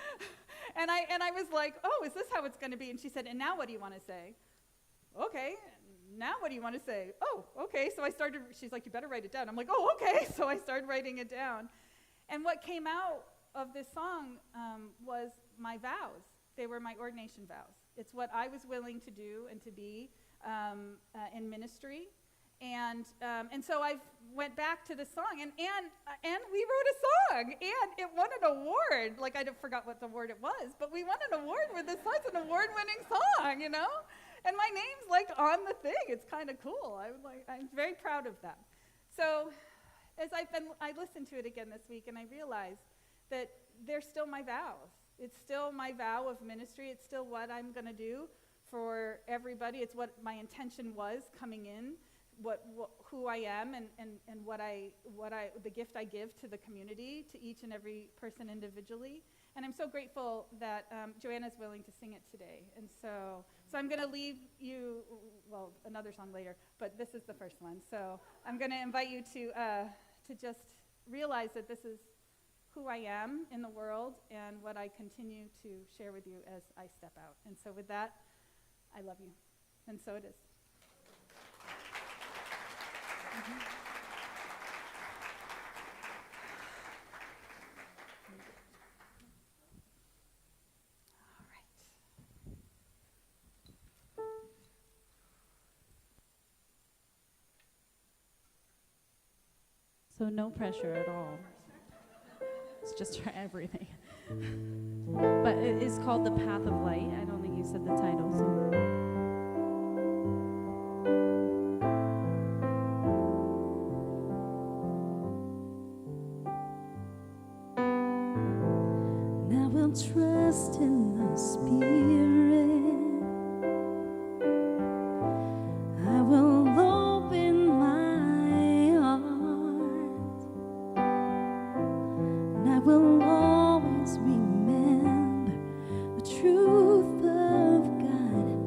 and I was like, oh, is this how it's going to be? And she said, and now what do you want to say? Okay. Now what do you want to say? Oh, okay. So I started, she's like, you better write it down. I'm like, oh, okay. So I started writing it down. And what came out of this song was my vows. They were my ordination vows. It's what I was willing to do and to be in ministry. And so I went back to the song, and we wrote a song, and it won an award. Like, I forgot what the award it was, but we won an award with this song. It's an award-winning song, you know? And my name's, like, on the thing. It's kind of cool. I'm very proud of that. So as I listened to it again this week, and I realized that they're still my vows. It's still my vow of ministry. It's still what I'm going to do for everybody. It's what my intention was coming in. Who I am and the gift I give to the community, to each and every person individually. And I'm so grateful that Joanna's willing to sing it today. And so I'm going to leave you, well, another song later, but this is the first one. So I'm going to invite you to just realize that this is who I am in the world and what I continue to share with you as I step out. And so with that, I love you. And so it is. So no pressure at all. It's just for everything. But it is called The Path of Light. I don't think you said the title, so. Trust in the Spirit. I will open my heart, and I will always remember the truth of God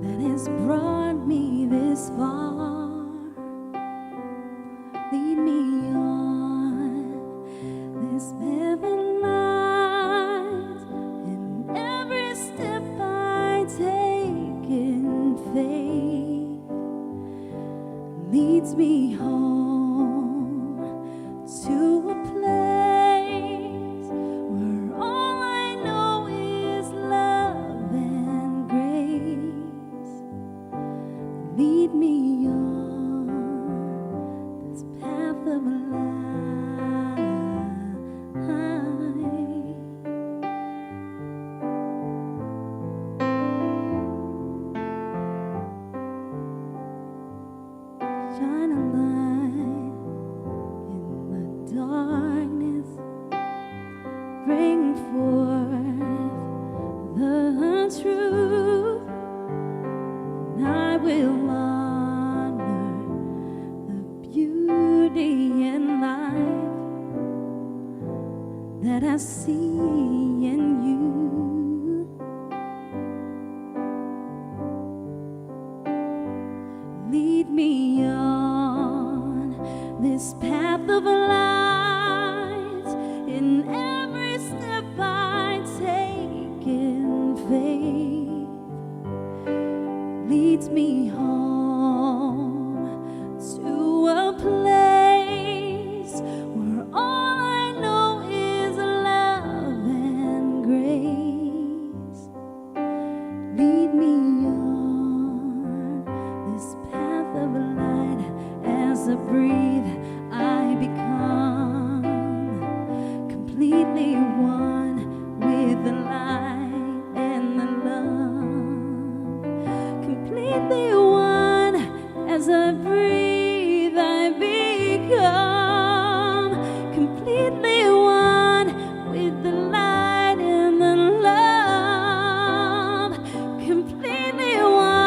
that has brought me this far. Lead me on this path of leads me home to a place where all I know is love and grace. Lead me on this path of life. Shine a light in the darkness, bring forth the truth, and I will honor the beauty in life that I see in you. Lead me on this path of light. In every step I take in faith leads me home completely one. As I breathe, I become completely one with the light and the love. Completely one.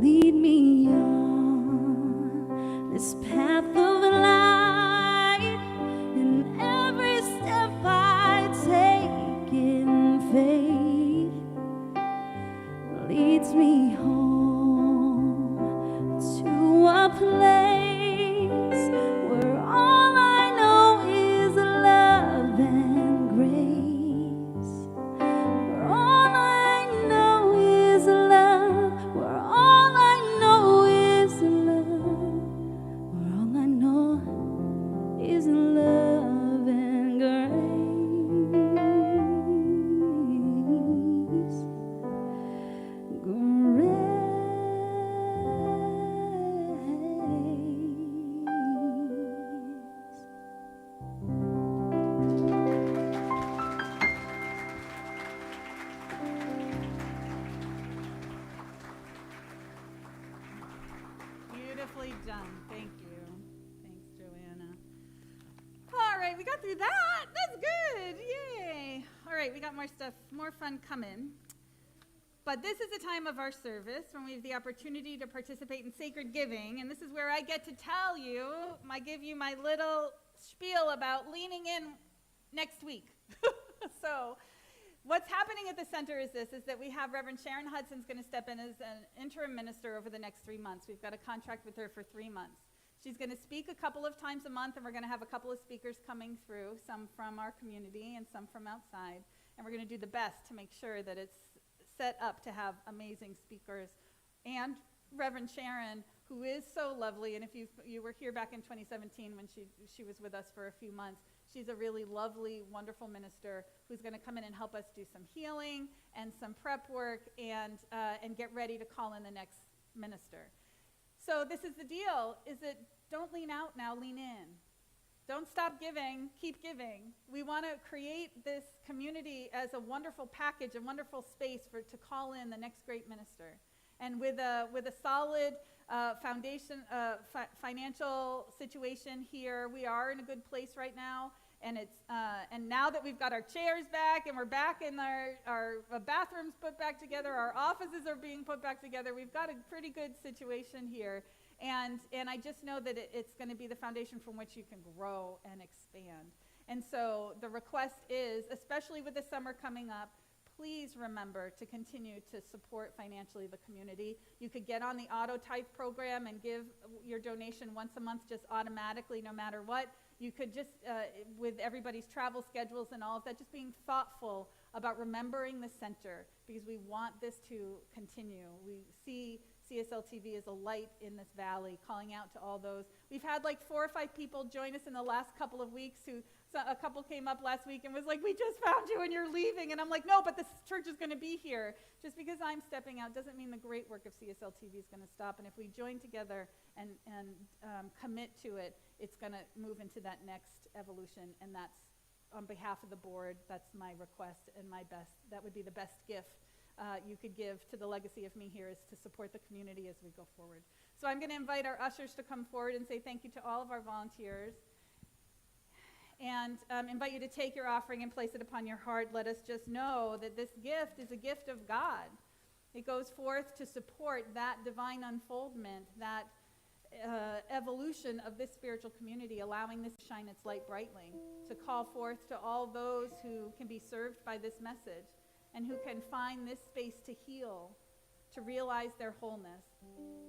Lead me on this path of light, and every step I take in faith leads me home to a place where all I know is love and grace. Where all I know is love. Where all I know is love. Where all I know is love and grace. Beautifully done. Thank you. Thanks, Joanna. All right, we got through that. That's good. Yay. All right, we got more stuff, more fun coming. But this is the time of our service when we have the opportunity to participate in sacred giving. And this is where I get to tell you, I give you my little spiel about leaning in next week. So what's happening at the center is that we have Reverend Sharon Hudson's going to step in as an interim minister over the next 3 months. We've got a contract with her for 3 months. She's going to speak a couple of times a month, and we're going to have a couple of speakers coming through, some from our community and some from outside. And we're going to do the best to make sure that it's set up to have amazing speakers. And Reverend Sharon, who is so lovely, and if you were here back in 2017 when she was with us for a few months, she's a really lovely, wonderful minister who's going to come in and help us do some healing and some prep work and get ready to call in the next minister. So this is the deal, is that don't lean out now, lean in. Don't stop giving, keep giving. We want to create this community as a wonderful package, a wonderful space to call in the next great minister. And with a solid foundation, financial situation here, we are in a good place right now. And and now that we've got our chairs back and we're back in our bathrooms put back together, our offices are being put back together, we've got a pretty good situation here. And I just know that it's going to be the foundation from which you can grow and expand. And so the request is, especially with the summer coming up, please remember to continue to support financially the community. You could get on the auto tithe program and give your donation once a month just automatically no matter what. You could just, with everybody's travel schedules and all of that, just being thoughtful about remembering the center, because we want this to continue. We see CSL TV as a light in this valley, calling out to all those. We've had like 4 or 5 people join us in the last couple of weeks a couple came up last week and was like, we just found you and you're leaving. And I'm like, no, but this church is going to be here. Just because I'm stepping out doesn't mean the great work of CSL TV is going to stop. And if we join together and commit to it, it's going to move into that next evolution. And that's on behalf of the board, that's my request and my best. That would be the best gift you could give to the legacy of me here, is to support the community as we go forward. So I'm going to invite our ushers to come forward and say thank you to all of our volunteers. And invite you to take your offering and place it upon your heart. Let us just know that this gift is a gift of God. It goes forth to support that divine unfoldment, that evolution of this spiritual community, allowing this to shine its light brightly, to call forth to all those who can be served by this message and who can find this space to heal, to realize their wholeness,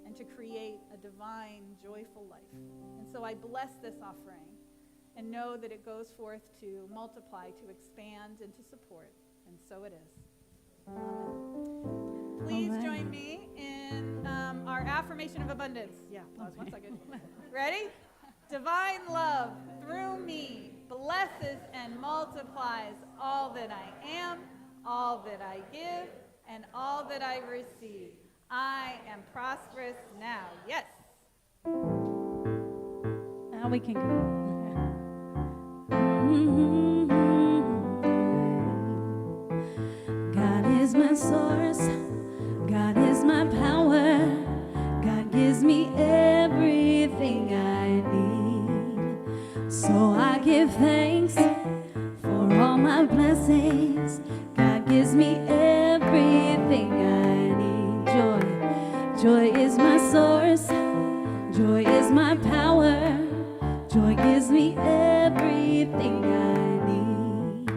and to create a divine, joyful life. And so I bless this offering and know that it goes forth to multiply, to expand, and to support. And so it is. Amen. Please join me in our affirmation of abundance. Yeah, pause 1 second. Ready? Divine love through me blesses and multiplies all that I am, all that I give, and all that I receive. I am prosperous now. Yes. Now we can go. my source. God is my power. God gives me everything I need. So I give thanks for all my blessings. God gives me everything I need. Joy is my source. Joy is my power. Joy gives me everything I need.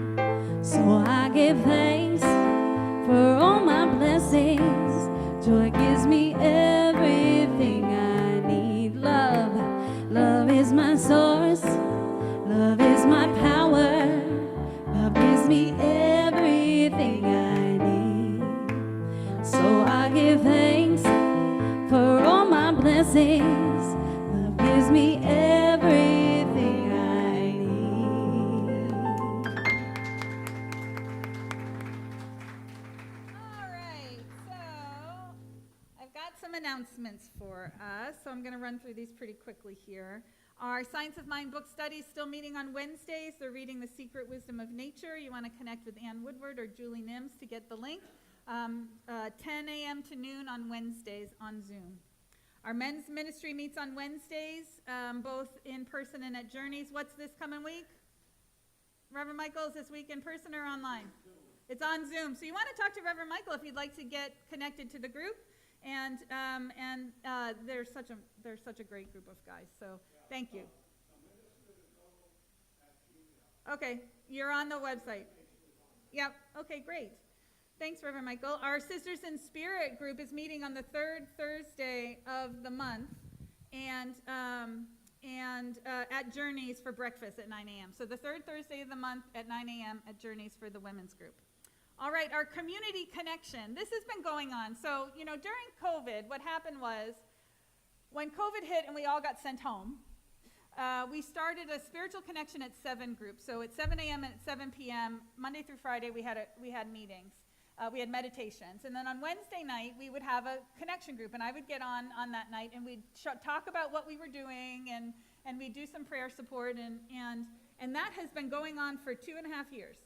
So I give thanks for all my blessings. Joy gives me everything I need. Love is my source. Love is my power. Love gives me everything I need. So I give thanks for all my blessings. Love gives me everything I need. All right, so I've got some announcements for us, so I'm going to run through these pretty quickly here. Our Science of Mind book study is still meeting on Wednesdays. They're reading The Secret Wisdom of Nature. You want to connect with Ann Woodward or Julie Nims to get the link. 10 a.m. to noon on Wednesdays on Zoom. Our men's ministry meets on Wednesdays, both in person and at Journeys. What's this coming week? Reverend Michael, is this week in person or online? It's on Zoom. So you want to talk to Reverend Michael if you'd like to get connected to the group. And they're such a great group of guys. So thank you. Okay, you're on the website. Yep. Okay, great. Thanks, Reverend Michael. Our Sisters in Spirit group is meeting on the third Thursday of the month, and at Journeys for breakfast at 9 a.m. So the third Thursday of the month at 9 a.m. at Journeys for the women's group. All right, our community connection. This has been going on. So, during COVID, what happened was when COVID hit and we all got sent home, we started a spiritual connection at 7 groups. So at 7 a.m. and at 7 p.m., Monday through Friday, we had meetings. We had meditations. And then on Wednesday night, we would have a connection group. And I would get on that night, and we'd talk about what we were doing, and we'd do some prayer support. And that has been going on for 2.5 years.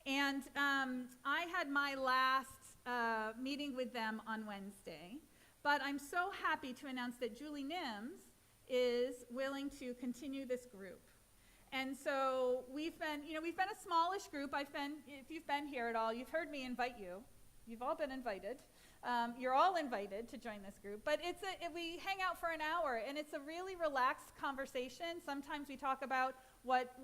And I had my last meeting with them on Wednesday. But I'm so happy to announce that Julie Nims is willing to continue this group. And so we've been a smallish group. If you've been here at all, you've heard me invite you. You've all been invited. You're all invited to join this group. But we hang out for an hour, and it's a really relaxed conversation. Sometimes we talk about what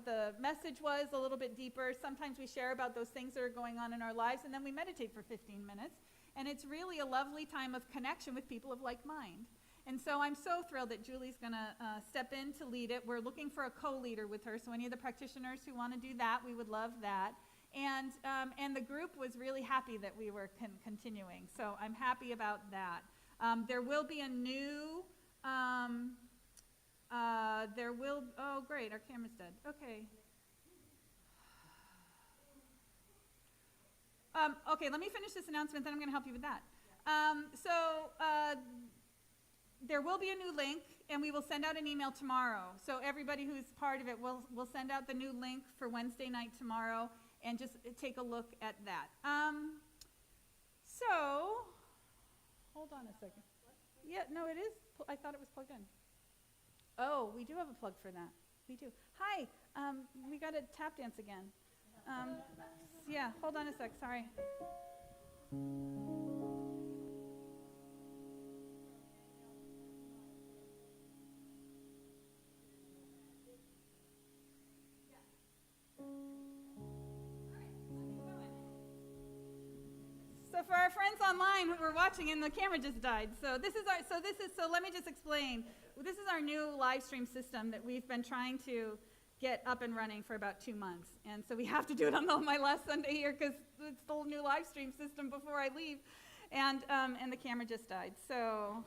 the message was a little bit deeper. Sometimes we share about those things that are going on in our lives, and then we meditate for 15 minutes. And it's really a lovely time of connection with people of like mind. And so I'm so thrilled that Julie's going to step in to lead it. We're looking for a co-leader with her, so any of the practitioners who want to do that, we would love that. And the group was really happy that we were continuing, so I'm happy about that. There will be a new, oh great, our camera's dead. Okay. Okay, let me finish this announcement, then I'm going to help you with that. There will be a new link, and we will send out an email tomorrow. So everybody who's part of it, we'll send out the new link for Wednesday night tomorrow, and just take a look at that. So, hold on a second. Yeah, no, it is. I thought it was plugged in. Oh, we do have a plug for that. We do. Hi, we got to tap dance again. Yeah, hold on a sec, sorry. So for our friends online who were watching and the camera just died, so let me just explain. This is our new live stream system that we've been trying to get up and running for about 2 months. And so we have to do it on my last Sunday here because it's the new live stream system before I leave. And the camera just died. So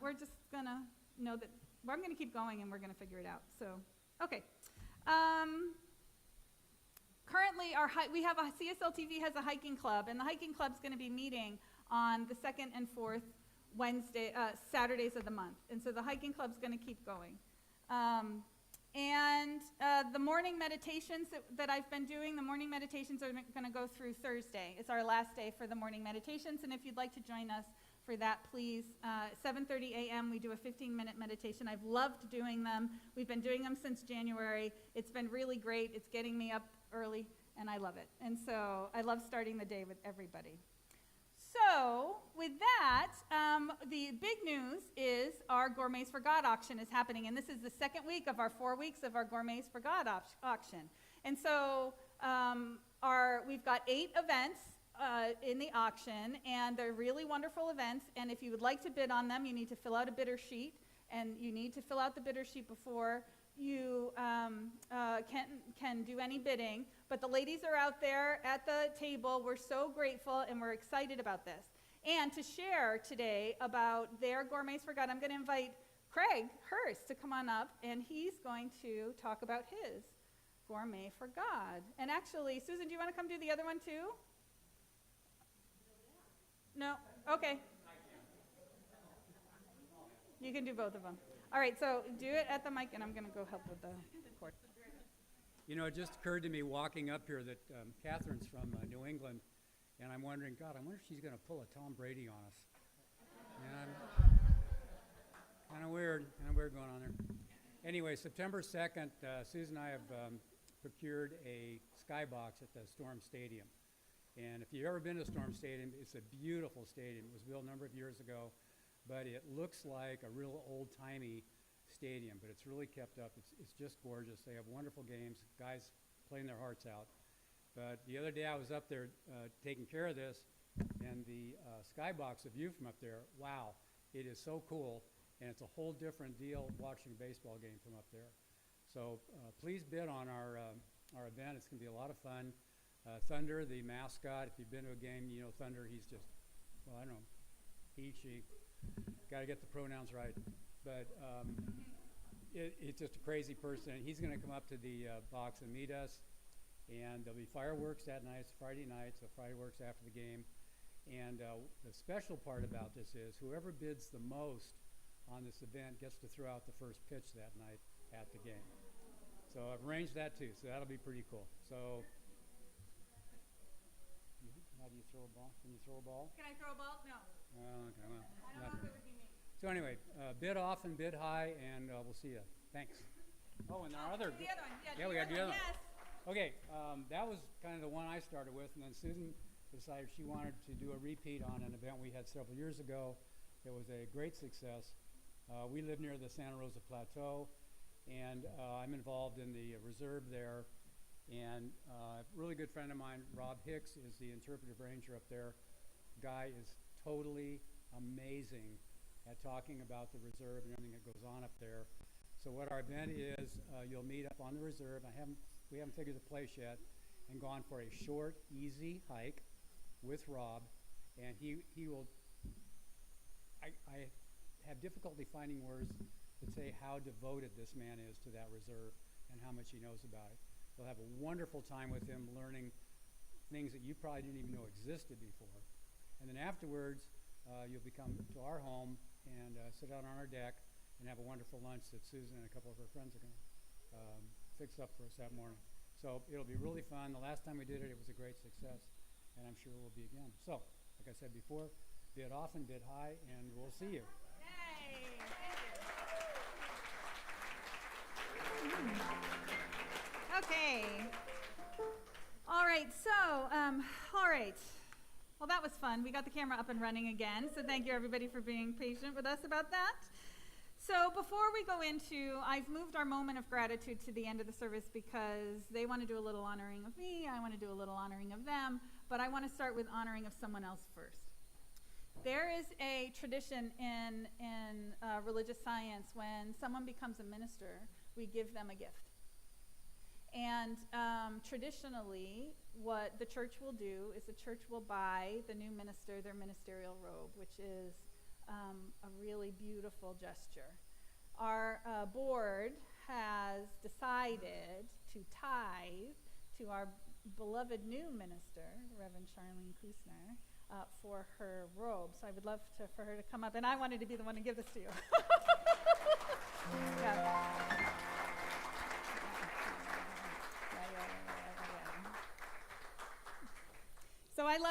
we're just going to know that I'm going to keep going and we're going to figure it out. So, okay. Currently, we have CSL TV has a hiking club, and the hiking club's going to be meeting on the 2nd and 4th Saturdays of the month. And so the hiking club's going to keep going. And the morning meditations that I've been doing, the morning meditations are going to go through Thursday. It's our last day for the morning meditations, and if you'd like to join us for that, please. 7:30 a.m. we do a 15-minute meditation. I've loved doing them. We've been doing them since January. It's been really great. It's getting me up early, and I love it. And so I love starting the day with everybody. So with that, the big news is our Gourmets for God auction is happening, and this is the second week of our 4 weeks of our Gourmets for God auction. And so we've got 8 events in the auction, and they're really wonderful events, and if you would like to bid on them, you need to fill out a bidder sheet, and you need to fill out the bidder sheet before you can do any bidding. But the ladies are out there at the table. We're so grateful, and we're excited about this. And to share today about their Gourmets for God, I'm going to invite Craig Hurst to come on up, and he's going to talk about his Gourmet for God. And actually, Susan, do you want to come do the other one too? No? Okay. You can do both of them. All right, so do it at the mic, and I'm going to go help with the cord. You know, it just occurred to me walking up here that Katherine's from New England, and I'm wondering, God, I wonder if she's going to pull a Tom Brady on us. And kind of weird going on there. Anyway, September 2nd, Susan and I have procured a skybox at the Storm Stadium. And if you've ever been to Storm Stadium, it's a beautiful stadium. It was built a number of years ago, but it looks like a real old-timey stadium, but it's really kept up. It's just gorgeous. They have wonderful games, guys playing their hearts out. But the other day I was up there taking care of this, and the skybox, the view from up there, wow, it is so cool, and it's a whole different deal watching a baseball game from up there. So please bid on our event. It's going to be a lot of fun. Thunder, the mascot, if you've been to a game, you know Thunder, he's just, well, I don't know, he, she, got to get the pronouns right. But it's just a crazy person. He's going to come up to the box and meet us, and there'll be fireworks that night. It's Friday night, so fireworks after the game. And the special part about this is whoever bids the most on this event gets to throw out the first pitch that night at the game. So I've arranged that too, so that'll be pretty cool. So how do you throw a ball? Can you throw a ball? Can I throw a ball? No. Okay, well, I don't know if it would be me. so anyway, bid off and bid high, and we'll see you. Thanks. Oh, and our other. The other one. Yeah, we got the other one. Yes. Okay, that was kind of the one I started with, and then Susan decided she wanted to do a repeat on an event we had several years ago. It was a great success. We live near the Santa Rosa Plateau, and I'm involved in the reserve there. And a really good friend of mine, Rob Hicks, is the interpretive ranger up there. Guy is totally amazing at talking about the reserve and everything that goes on up there. So what our event is, you'll meet up on the reserve. We haven't figured the place yet, and gone for a short, easy hike with Rob, and he will. I have difficulty finding words that say how devoted this man is to that reserve and how much he knows about it. You'll have a wonderful time with him, learning things that you probably didn't even know existed before. And then afterwards, you'll come to our home and sit out on our deck and have a wonderful lunch that Susan and a couple of her friends are going to fix up for us that morning. So it'll be really fun. The last time we did it, it was a great success, and I'm sure it will be again. So, like I said before, bid often, bid high, and we'll see you. Yay. Okay. All right, so, all right. Well, that was fun. We got the camera up and running again, so thank you, everybody, for being patient with us about that. So before we go into, I've moved our moment of gratitude to the end of the service because they want to do a little honoring of me, I want to do a little honoring of them, but I want to start with honoring of someone else first. There is a tradition in religious science when someone becomes a minister, we give them a gift. And traditionally, what the church will do is the church will buy the new minister their ministerial robe, which is a really beautiful gesture. Our board has decided to tithe to our beloved new minister, Reverend Charlene Kushner, for her robe. So I would love for her to come up, and I wanted to be the one to give this to you. Yeah.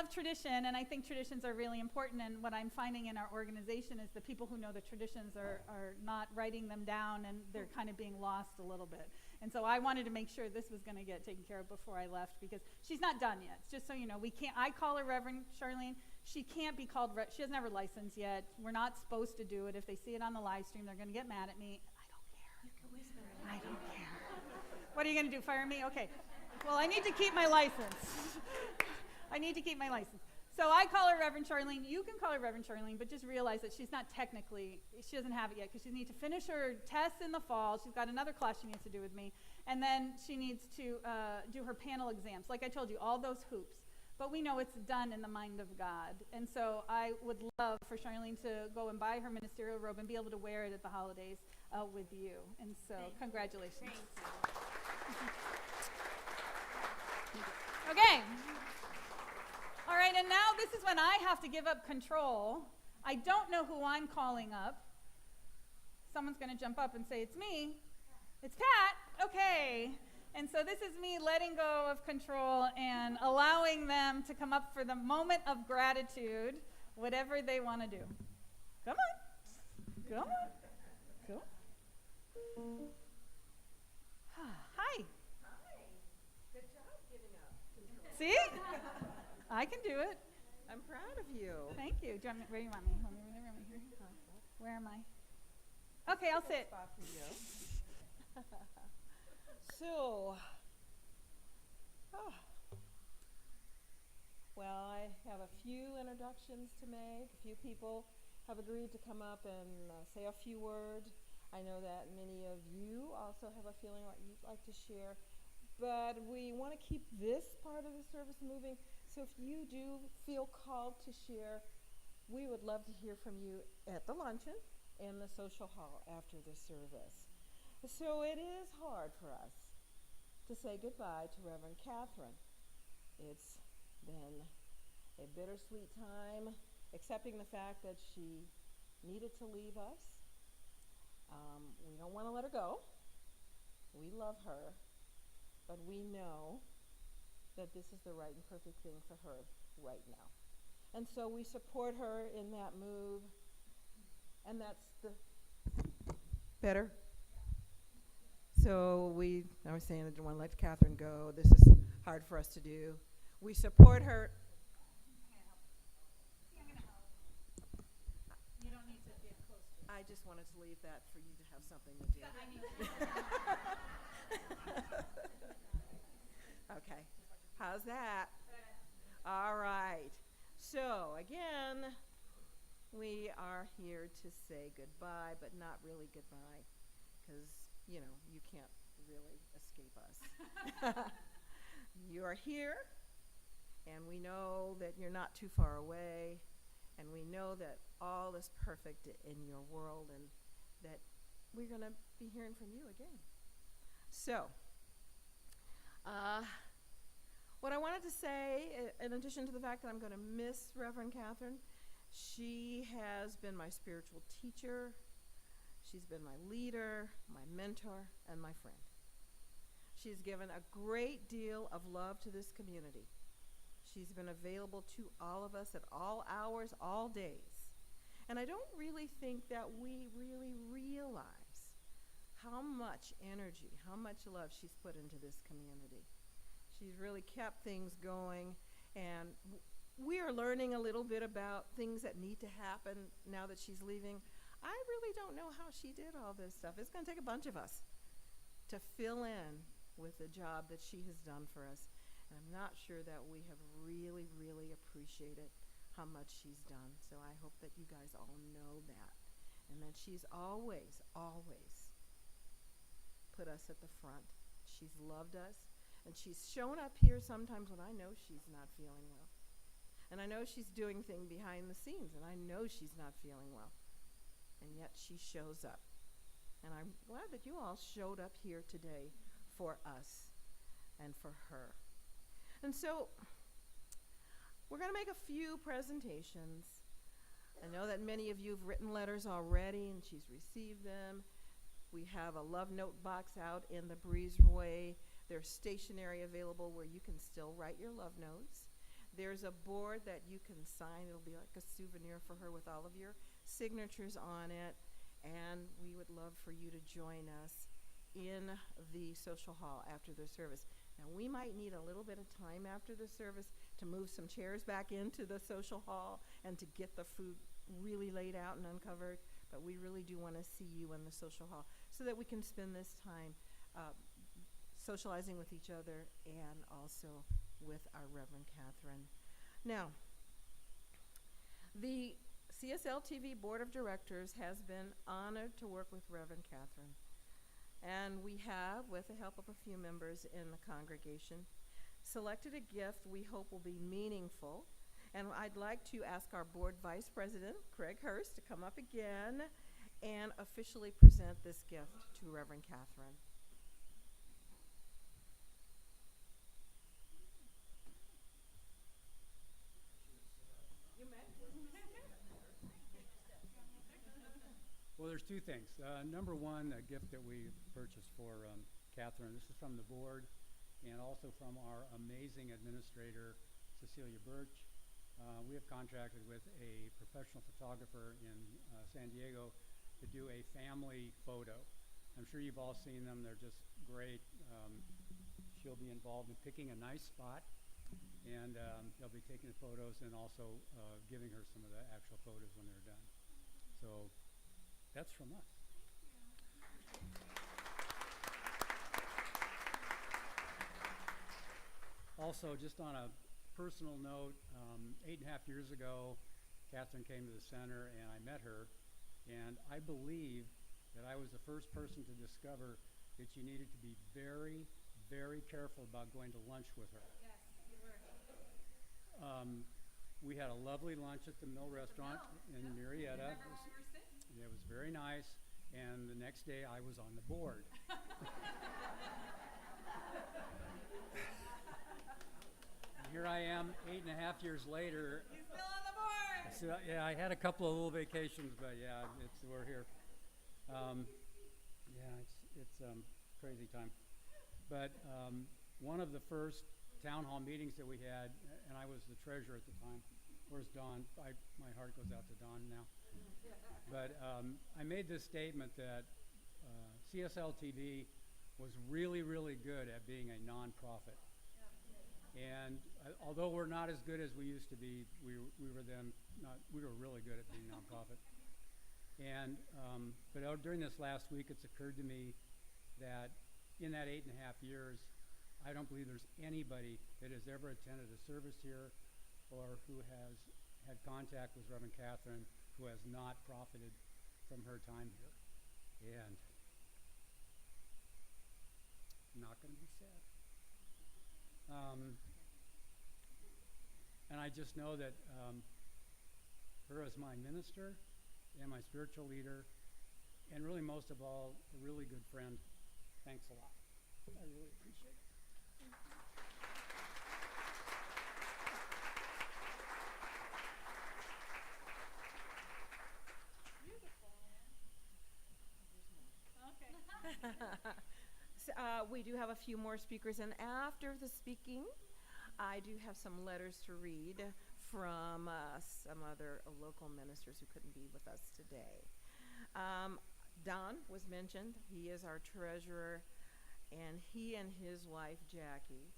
love tradition, and I think traditions are really important, and what I'm finding in our organization is the people who know the traditions are not writing them down, and they're kind of being lost a little bit. And so I wanted to make sure this was going to get taken care of before I left, because she's not done yet. Just so you know, I call her Reverend Charlene. She can't be called, she doesn't have her license yet. We're not supposed to do it. If they see it on the live stream, they're going to get mad at me. I don't care. You can whisper it. I don't care. What are you going to do, fire me? Okay. Well, I need to keep my license. I need to keep my license. So I call her Reverend Charlene. You can call her Reverend Charlene, but just realize that she's not technically, she doesn't have it yet, because she needs to finish her tests in the fall. She's got another class she needs to do with me. And then she needs to do her panel exams. Like I told you, all those hoops. But we know it's done in the mind of God. And so I would love for Charlene to go and buy her ministerial robe and be able to wear it at the holidays with you. And so congratulations. Okay. All right, and now this is when I have to give up control. I don't know who I'm calling up. Someone's going to jump up and say, it's me. It's Pat. Okay. And so this is me letting go of control and allowing them to come up for the moment of gratitude, whatever they want to do. Come on. Come on. Go. Hi. Good job giving up control. See? I can do it. I'm proud of you. Thank you. Do you want me, where do you want me? Here? Where am I? Okay, I'll sit. Spot for you. So, well, I have a few introductions to make. A few people have agreed to come up and say a few words. I know that many of you also have a feeling what you'd like to share, but we want to keep this part of the service moving. So if you do feel called to share, we would love to hear from you at the luncheon in the social hall after the service. So it is hard for us to say goodbye to Reverend Katherine. It's been a bittersweet time, accepting the fact that she needed to leave us. We don't want to let her go. We love her, but we know that this is the right and perfect thing for her right now. And so we support her in that move, and that's the better. So I was saying I didn't want to let Katherine go. This is hard for us to do. We support her. I'm going to help. You don't need to get close to I just wanted to leave that for you to have something to do. I need Okay. How's that? All right. So, again, we are here to say goodbye, but not really goodbye, because you can't really escape us. You are here, and we know that you're not too far away, and we know that all is perfect in your world, and that we're going to be hearing from you again. So, what I wanted to say, in addition to the fact that I'm going to miss Reverend Katherine, she has been my spiritual teacher. She's been my leader, my mentor, and my friend. She's given a great deal of love to this community. She's been available to all of us at all hours, all days. And I don't really think that we really realize how much energy, how much love she's put into this community. She's really kept things going, and we are learning a little bit about things that need to happen now that she's leaving. I really don't know how she did all this stuff. It's going to take a bunch of us to fill in with the job that she has done for us. And I'm not sure that we have really, really appreciated how much she's done. So I hope that you guys all know that. And that she's always, always put us at the front. She's loved us. And she's shown up here sometimes when I know she's not feeling well. And I know she's doing things behind the scenes, and I know she's not feeling well. And yet she shows up. And I'm glad that you all showed up here today for us and for her. And so we're going to make a few presentations. I know that many of you have written letters already, and she's received them. We have a love note box out in the breezeway. There's stationery available where you can still write your love notes. There's a board that you can sign. It'll be like a souvenir for her with all of your signatures on it. And we would love for you to join us in the social hall after the service. Now, we might need a little bit of time after the service to move some chairs back into the social hall and to get the food really laid out and uncovered, but we really do want to see you in the social hall so that we can spend this time socializing with each other and also with our Reverend Katherine. Now, the CSL TV Board of Directors has been honored to work with Reverend Katherine. And we have, with the help of a few members in the congregation, selected a gift we hope will be meaningful. And I'd like to ask our board vice president, Craig Hurst, to come up again and officially present this gift to Reverend Katherine. Well, there's two things. Number one, a gift that we purchased for Katherine. This is from the board and also from our amazing administrator, Cecilia Birch. We have contracted with a professional photographer in San Diego to do a family photo. I'm sure you've all seen them. They're just great. She'll be involved in picking a nice spot, and they'll be taking the photos and also giving her some of the actual photos when they're done. So that's from us. Also, just on a personal note, 8.5 years ago, Katherine came to the center and I met her, and I believe that I was the first person to discover that you needed to be very, very careful about going to lunch with her. Yes, you were. We had a lovely lunch at the Mill Restaurant in Marietta. Remember where we were sitting? It was very nice, and the next day I was on the board. Here I am 8.5 years later. He's still on the board. So, yeah, I had a couple of little vacations, but yeah, we're here. It's crazy time. But one of the first town hall meetings that we had, and I was the treasurer at the time. Where's Dawn? My heart goes out to Dawn now. But I made this statement that CSL TV was really, really good at being a nonprofit. And although we're not as good as we used to be, we were really good at being nonprofit. And but during this last week, it's occurred to me that in that 8.5 years, I don't believe there's anybody that has ever attended a service here or who has had contact with Reverend Katherine who has not profited from her time here. And I'm not going to be sad. And I just know that her as my minister and my spiritual leader, and really most of all, a really good friend. Thanks a lot. I really appreciate it. We do have a few more speakers, and after the speaking, I do have some letters to read from some other local ministers who couldn't be with us today. Don was mentioned. He is our treasurer, and he and his wife, Jackie,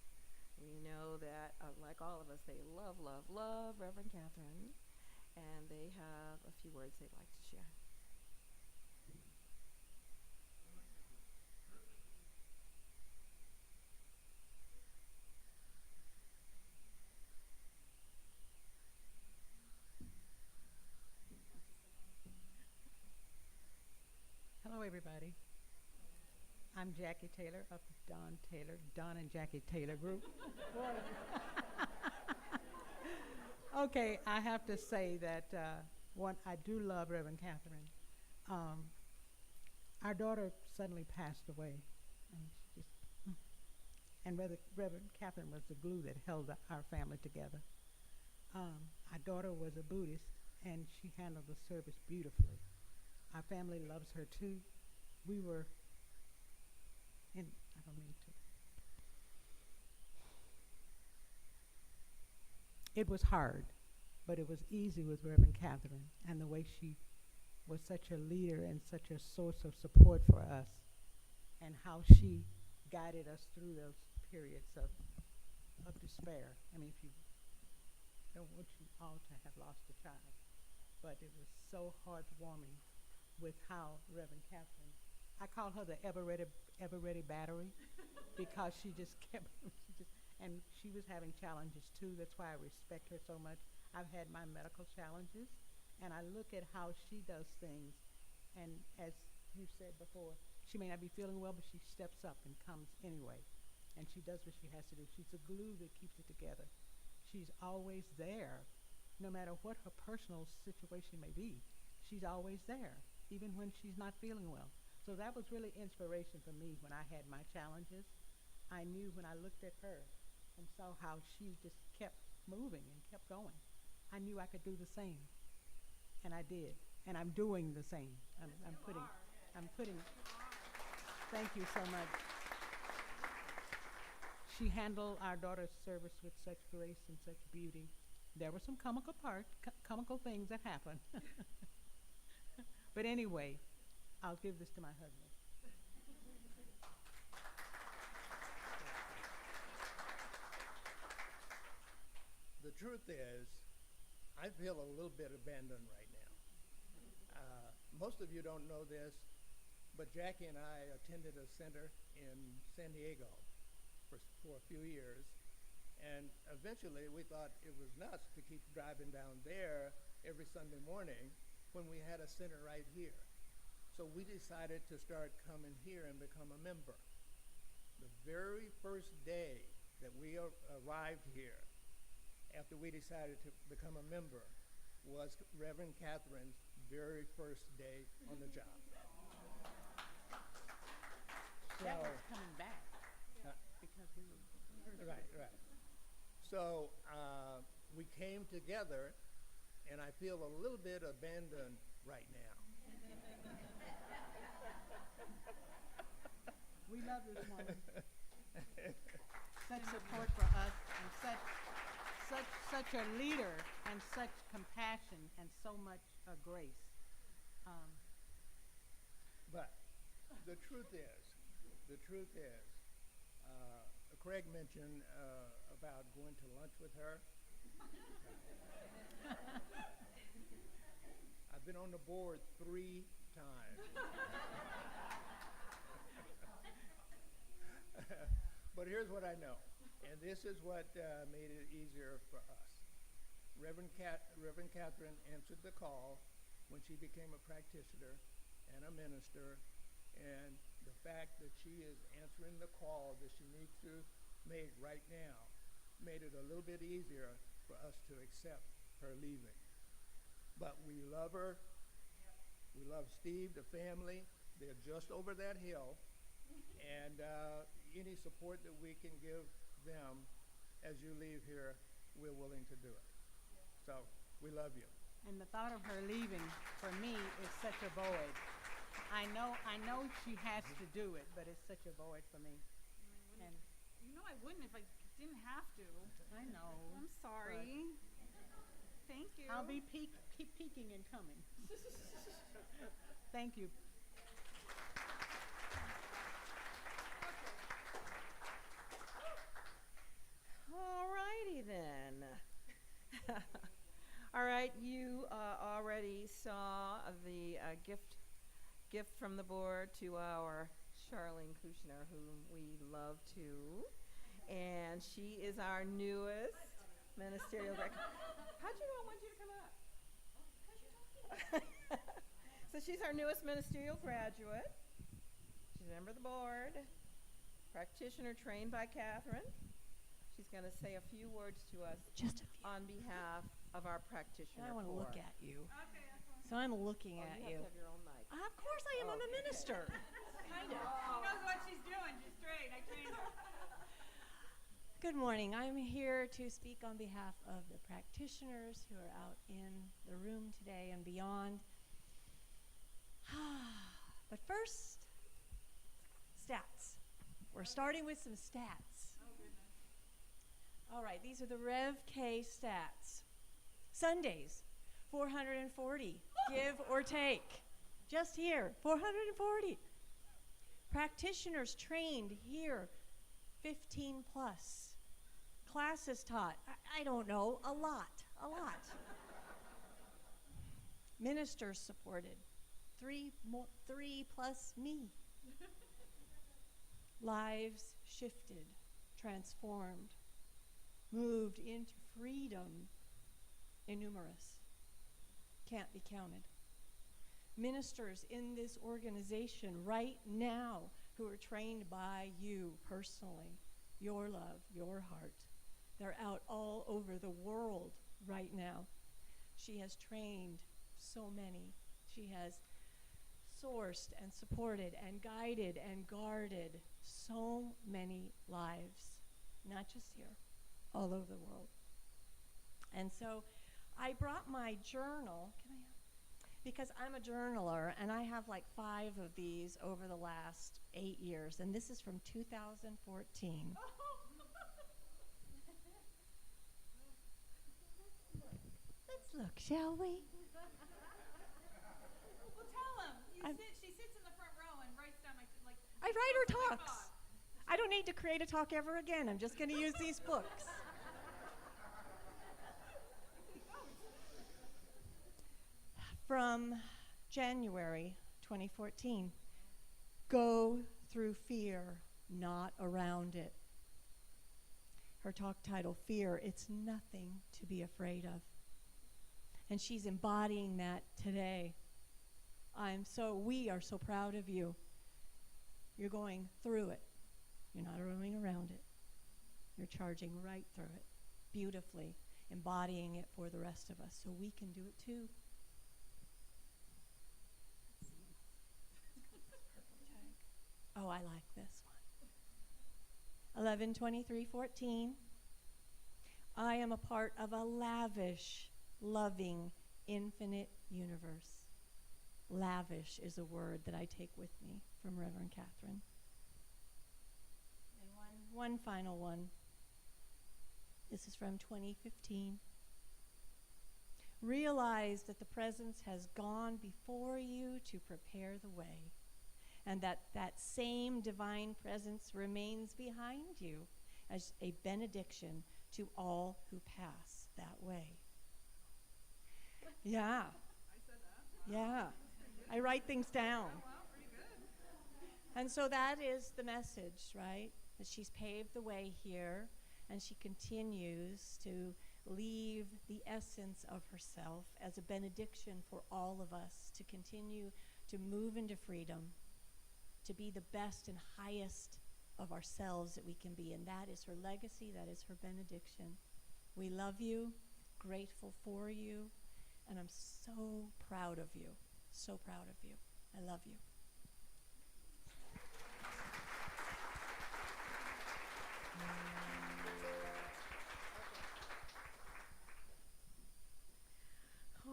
we know that, like all of us, they love Reverend Katherine, and they have a few words they'd like to share. Hello, everybody. I'm Jackie Taylor of Don and Jackie Taylor Group. Okay, I have to say that I do love Reverend Katherine. Our daughter suddenly passed away, and Reverend Katherine was the glue that held our family together. Our daughter was a Buddhist, and she handled the service beautifully. Our family loves her too. We were in, It was hard, but it was easy with Reverend Katherine, and the way she was such a leader and such a source of support for us, and how she guided us through those periods of despair. I mean, if you don't want you all to have lost a child, but it was so heartwarming with how Reverend Katherine, I call her the ever-ready battery, because she just kept, and she was having challenges too. That's why I respect her so much. I've had my medical challenges, and I look at how she does things, and as you said before, she may not be feeling well, but she steps up and comes anyway, and she does what she has to do. She's the glue that keeps it together. She's always there, no matter what her personal situation may be. She's always there, even when she's not feeling well. So that was really inspiration for me when I had my challenges. I knew when I looked at her and saw how she just kept moving and kept going, I knew I could do the same. And I did. And I'm doing the same. I'm putting, thank you so much. She handled our daughter's service with such grace and such beauty. There were some comical things that happened. But anyway, I'll give this to my husband. The truth is, I feel a little bit abandoned right now. Most of you don't know this, but Jackie and I attended a center in San Diego for a few years, and eventually we thought it was nuts to keep driving down there every Sunday morning when we had a center right here. So we decided to start coming here and become a member. The very first day that we arrived here, after we decided to become a member, was Reverend Katherine's very first day on the job. That was coming back because we were Right. So we came together, and I feel a little bit abandoned right now. We love this woman. Such support for us, and such a leader, and such compassion, and so much grace. But the truth is, Craig mentioned about going to lunch with her. I've been on the board 3 times. But here's what I know, and this is what made it easier for us. Reverend Katherine answered the call when she became a practitioner and a minister, and the fact that she is answering the call that she needs to make right now made it a little bit easier for us to accept her leaving. But we love her. We love Steve, the family. They're just over that hill. And any support that we can give them as you leave here, we're willing to do it. So we love you. And the thought of her leaving, for me, is such a void. I know she has to do it, but it's such a void for me. And You know I wouldn't if I didn't have to. I know. I'm sorry. Thank you. I'll be keep peeking and coming. Thank you. All righty then. All right, you already saw the gift from the board to our Charlene Kushner, whom we love too. And she is our newest ministerial How'd you know I wanted you to come up? So she's our newest ministerial graduate. She's a member of the board, practitioner trained by Katherine. She's going to say a few words to us Just a few. on behalf of our practitioner. I want to look corps. at you. Okay, that's fine. So I'm looking Oh, at you you. have to have your own mic. Of course I am. I'm a Okay. minister. Kind of. She knows what she's doing. She's straight. I trained her. Good morning. I'm here to speak on behalf of the practitioners who are out in the room today and beyond. But first, stats. We're starting with some stats. All right, these are the Rev K stats. Sundays, 440, give or take. Just here, 440. Practitioners trained here, 15 plus. Classes taught, I don't know, a lot. Ministers supported, three plus me. Lives shifted, transformed, moved into freedom, innumerous, can't be counted. Ministers in this organization right now who are trained by you personally, your love, your heart. They're out all over the world right now. She has trained so many. She has sourced and supported and guided and guarded so many lives, not just here, all over the world. And so I brought my journal. Can I have? Because I'm a journaler, and I have like 5 of these over the last 8 years, and this is from 2014. Let's look, shall we? Well, tell him. She sits in the front row and writes down I write her talks. I don't need to create a talk ever again. I'm just going to use these books. From January 2014, go through fear, not around it. Her talk title, Fear, It's Nothing to Be Afraid of. And she's embodying that today. We are so proud of you. You're going through it. You're not roaming around it. You're charging right through it, beautifully, embodying it for the rest of us so we can do it too. Oh, I like this one. 11/23/14. I am a part of a lavish, loving, infinite universe. Lavish is a word that I take with me from Reverend Katherine. And one final one. This is from 2015. Realize that the presence has gone before you to prepare the way, and that same divine presence remains behind you as a benediction to all who pass that way. Yeah. I said that. Yeah. I write things down. Oh, wow, pretty good. And so that is the message, right? That she's paved the way here, and she continues to leave the essence of herself as a benediction for all of us to continue to move into freedom, to be the best and highest of ourselves that we can be. And that is her legacy. That is her benediction. We love you, grateful for you, and I'm so proud of you. So proud of you. I love you.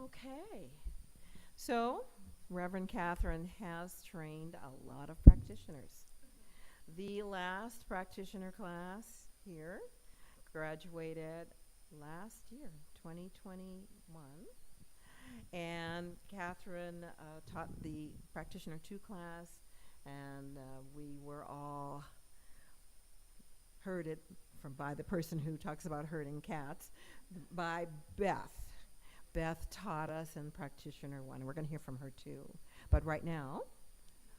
Okay. So, Reverend Katherine has trained a lot of practitioners. The last practitioner class here graduated last year, 2021. And Katherine taught the Practitioner 2 class, and we were all herded by the person who talks about herding cats, by Beth. Beth taught us in Practitioner 1. We're going to hear from her too. But right now,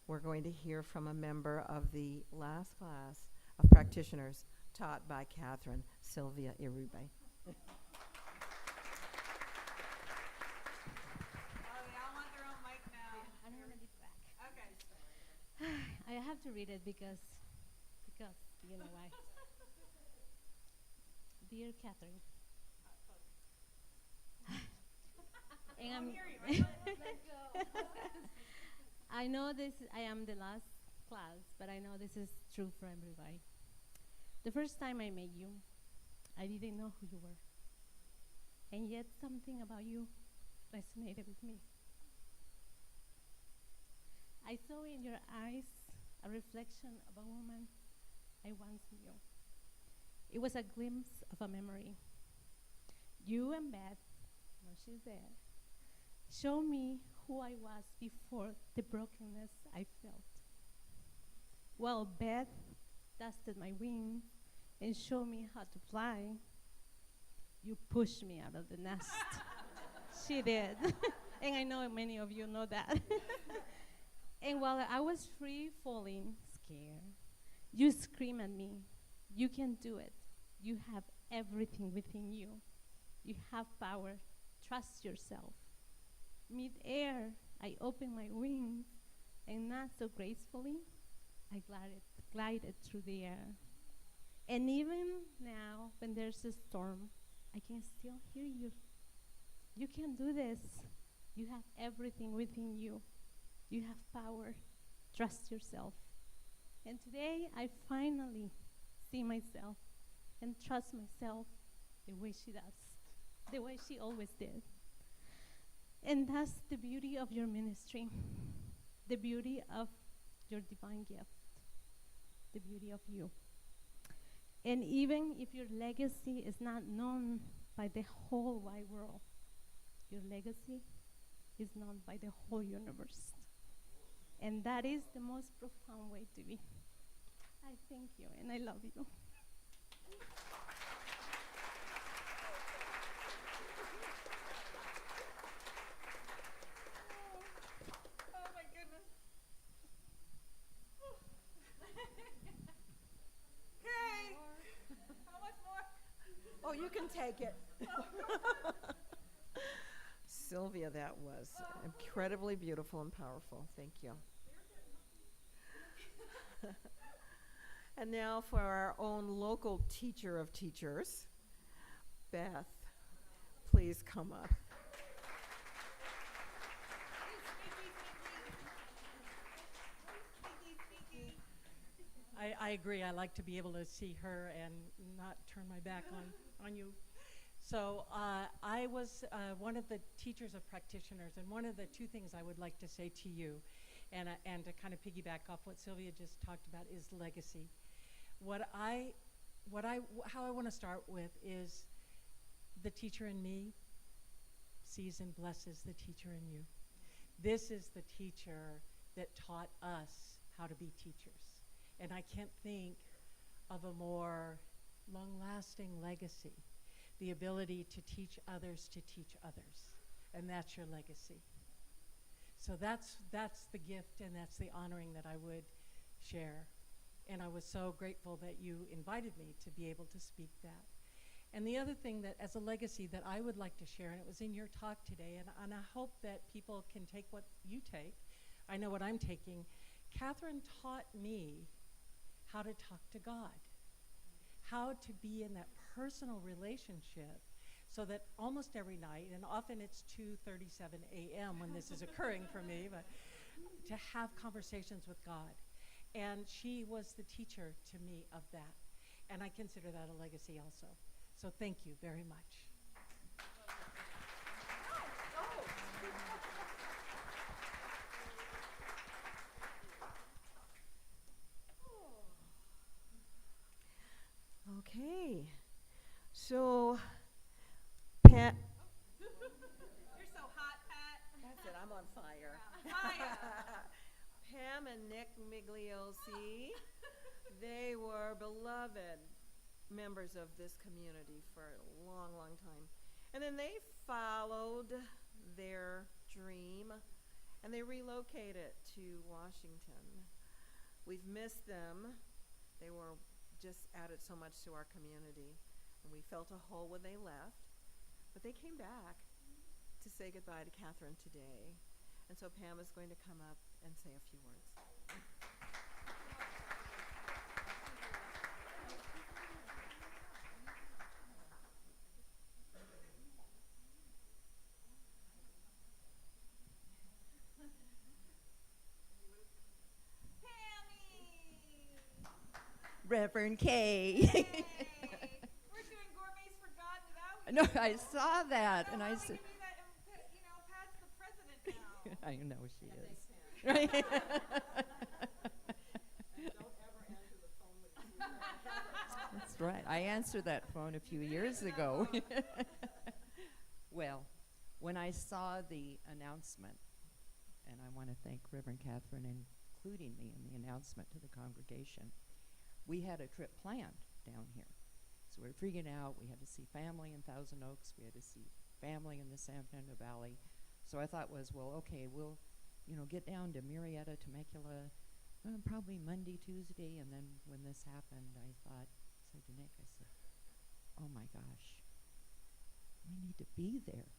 we're going to hear from a member of the last class of practitioners taught by Katherine, Sylvia Irube. I have to read it because you know why. Dear Katherine. And I know I am the last class, but I know this is true for everybody. The first time I met you, I didn't know who you were. And yet something about you resonated with me. I saw in your eyes a reflection of a woman I once knew. It was a glimpse of a memory. You and Beth, no, she's there, show me who I was before the brokenness I felt. Well, Beth dusted my wings and showed me how to fly. You pushed me out of the nest. She did. And I know many of you know that. And while I was free falling, scared, you screamed at me, you can do it. You have everything within you. You have power. Trust yourself. Mid-air, I opened my wings, and not so gracefully, I glided through the air. And even now, when there's a storm, I can still hear you. You can do this. You have everything within you. You have power. Trust yourself. And today, I finally see myself and trust myself the way she does, the way she always did. And that's the beauty of your ministry, the beauty of your divine gift, the beauty of you. And even if your legacy is not known by the whole wide world, your legacy is known by the whole universe. And that is the most profound way to be. I thank you and I love you. Oh my goodness. Okay. How much more? Oh, you can take it. Sylvia, that was incredibly beautiful and powerful. Thank you. And now for our own local teacher of teachers, Beth, please come up. I agree. I like to be able to see her and not turn my back on you. So I was one of the teachers of practitioners, and one of the two things I would like to say to you, and to kind of piggyback off what Sylvia just talked about, is legacy. How I want to start with is the teacher in me sees and blesses the teacher in you. This is the teacher that taught us how to be teachers. And I can't think of a more long-lasting legacy, the ability to teach others to teach others. And that's your legacy. So that's the gift and that's the honoring that I would share. And I was so grateful that you invited me to be able to speak that. And the other thing that, as a legacy, that I would like to share, and it was in your talk today, and I hope that people can take what you take. I know what I'm taking. Katherine taught me how to talk to God, how to be in that personal relationship, so that almost every night, and often it's 2:37 a.m. when this is occurring for me, but to have conversations with God. And she was the teacher to me of that. And I consider that a legacy also. So thank you very much. Okay. So, Pat. You're so hot, Pat. That's it, I'm on fire. Fire. Pam and Nick Migliosi, they were beloved members of this community for a long, long time. And then they followed their dream and they relocated to Washington. We've missed them. They were just added so much to our community. And we felt a hole when they left. But they came back to say goodbye to Katherine today. And so Pam is going to come up and say a few words. Reverend K. We're doing Gourmets for God without you. No, I saw that, and I said, Pat's the president now. I know she is. Right? Don't ever answer the phone with you. That's right. I answered that phone a few years ago. Well, when I saw the announcement, and I want to thank Reverend Catherine including me in the announcement to the congregation, we had a trip planned down here. So we were freaking out. We had to see family in Thousand Oaks. We had to see family in the San Fernando Valley. So I thought was, well, okay, we'll, get down to Murrieta, Temecula, probably Monday, Tuesday. And then when this happened, I said to Nick, I said, oh my gosh, we need to be there.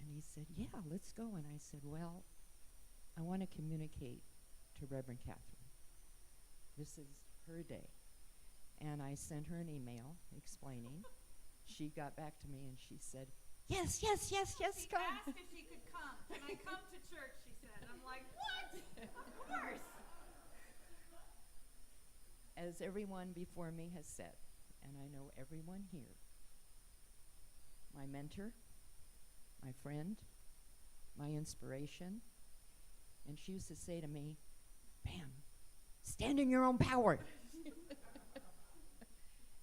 And he said, yeah, let's go. And I said, well, I want to communicate to Reverend Catherine. This is her day. And I sent her an email explaining. She got back to me and she said, yes, She come. asked if she could come. Can I come to church, she said. And I'm like, what? Of course. As everyone before me has said, and I know everyone here, my mentor, my friend, my inspiration, and she used to say to me, Pam, stand in your own power.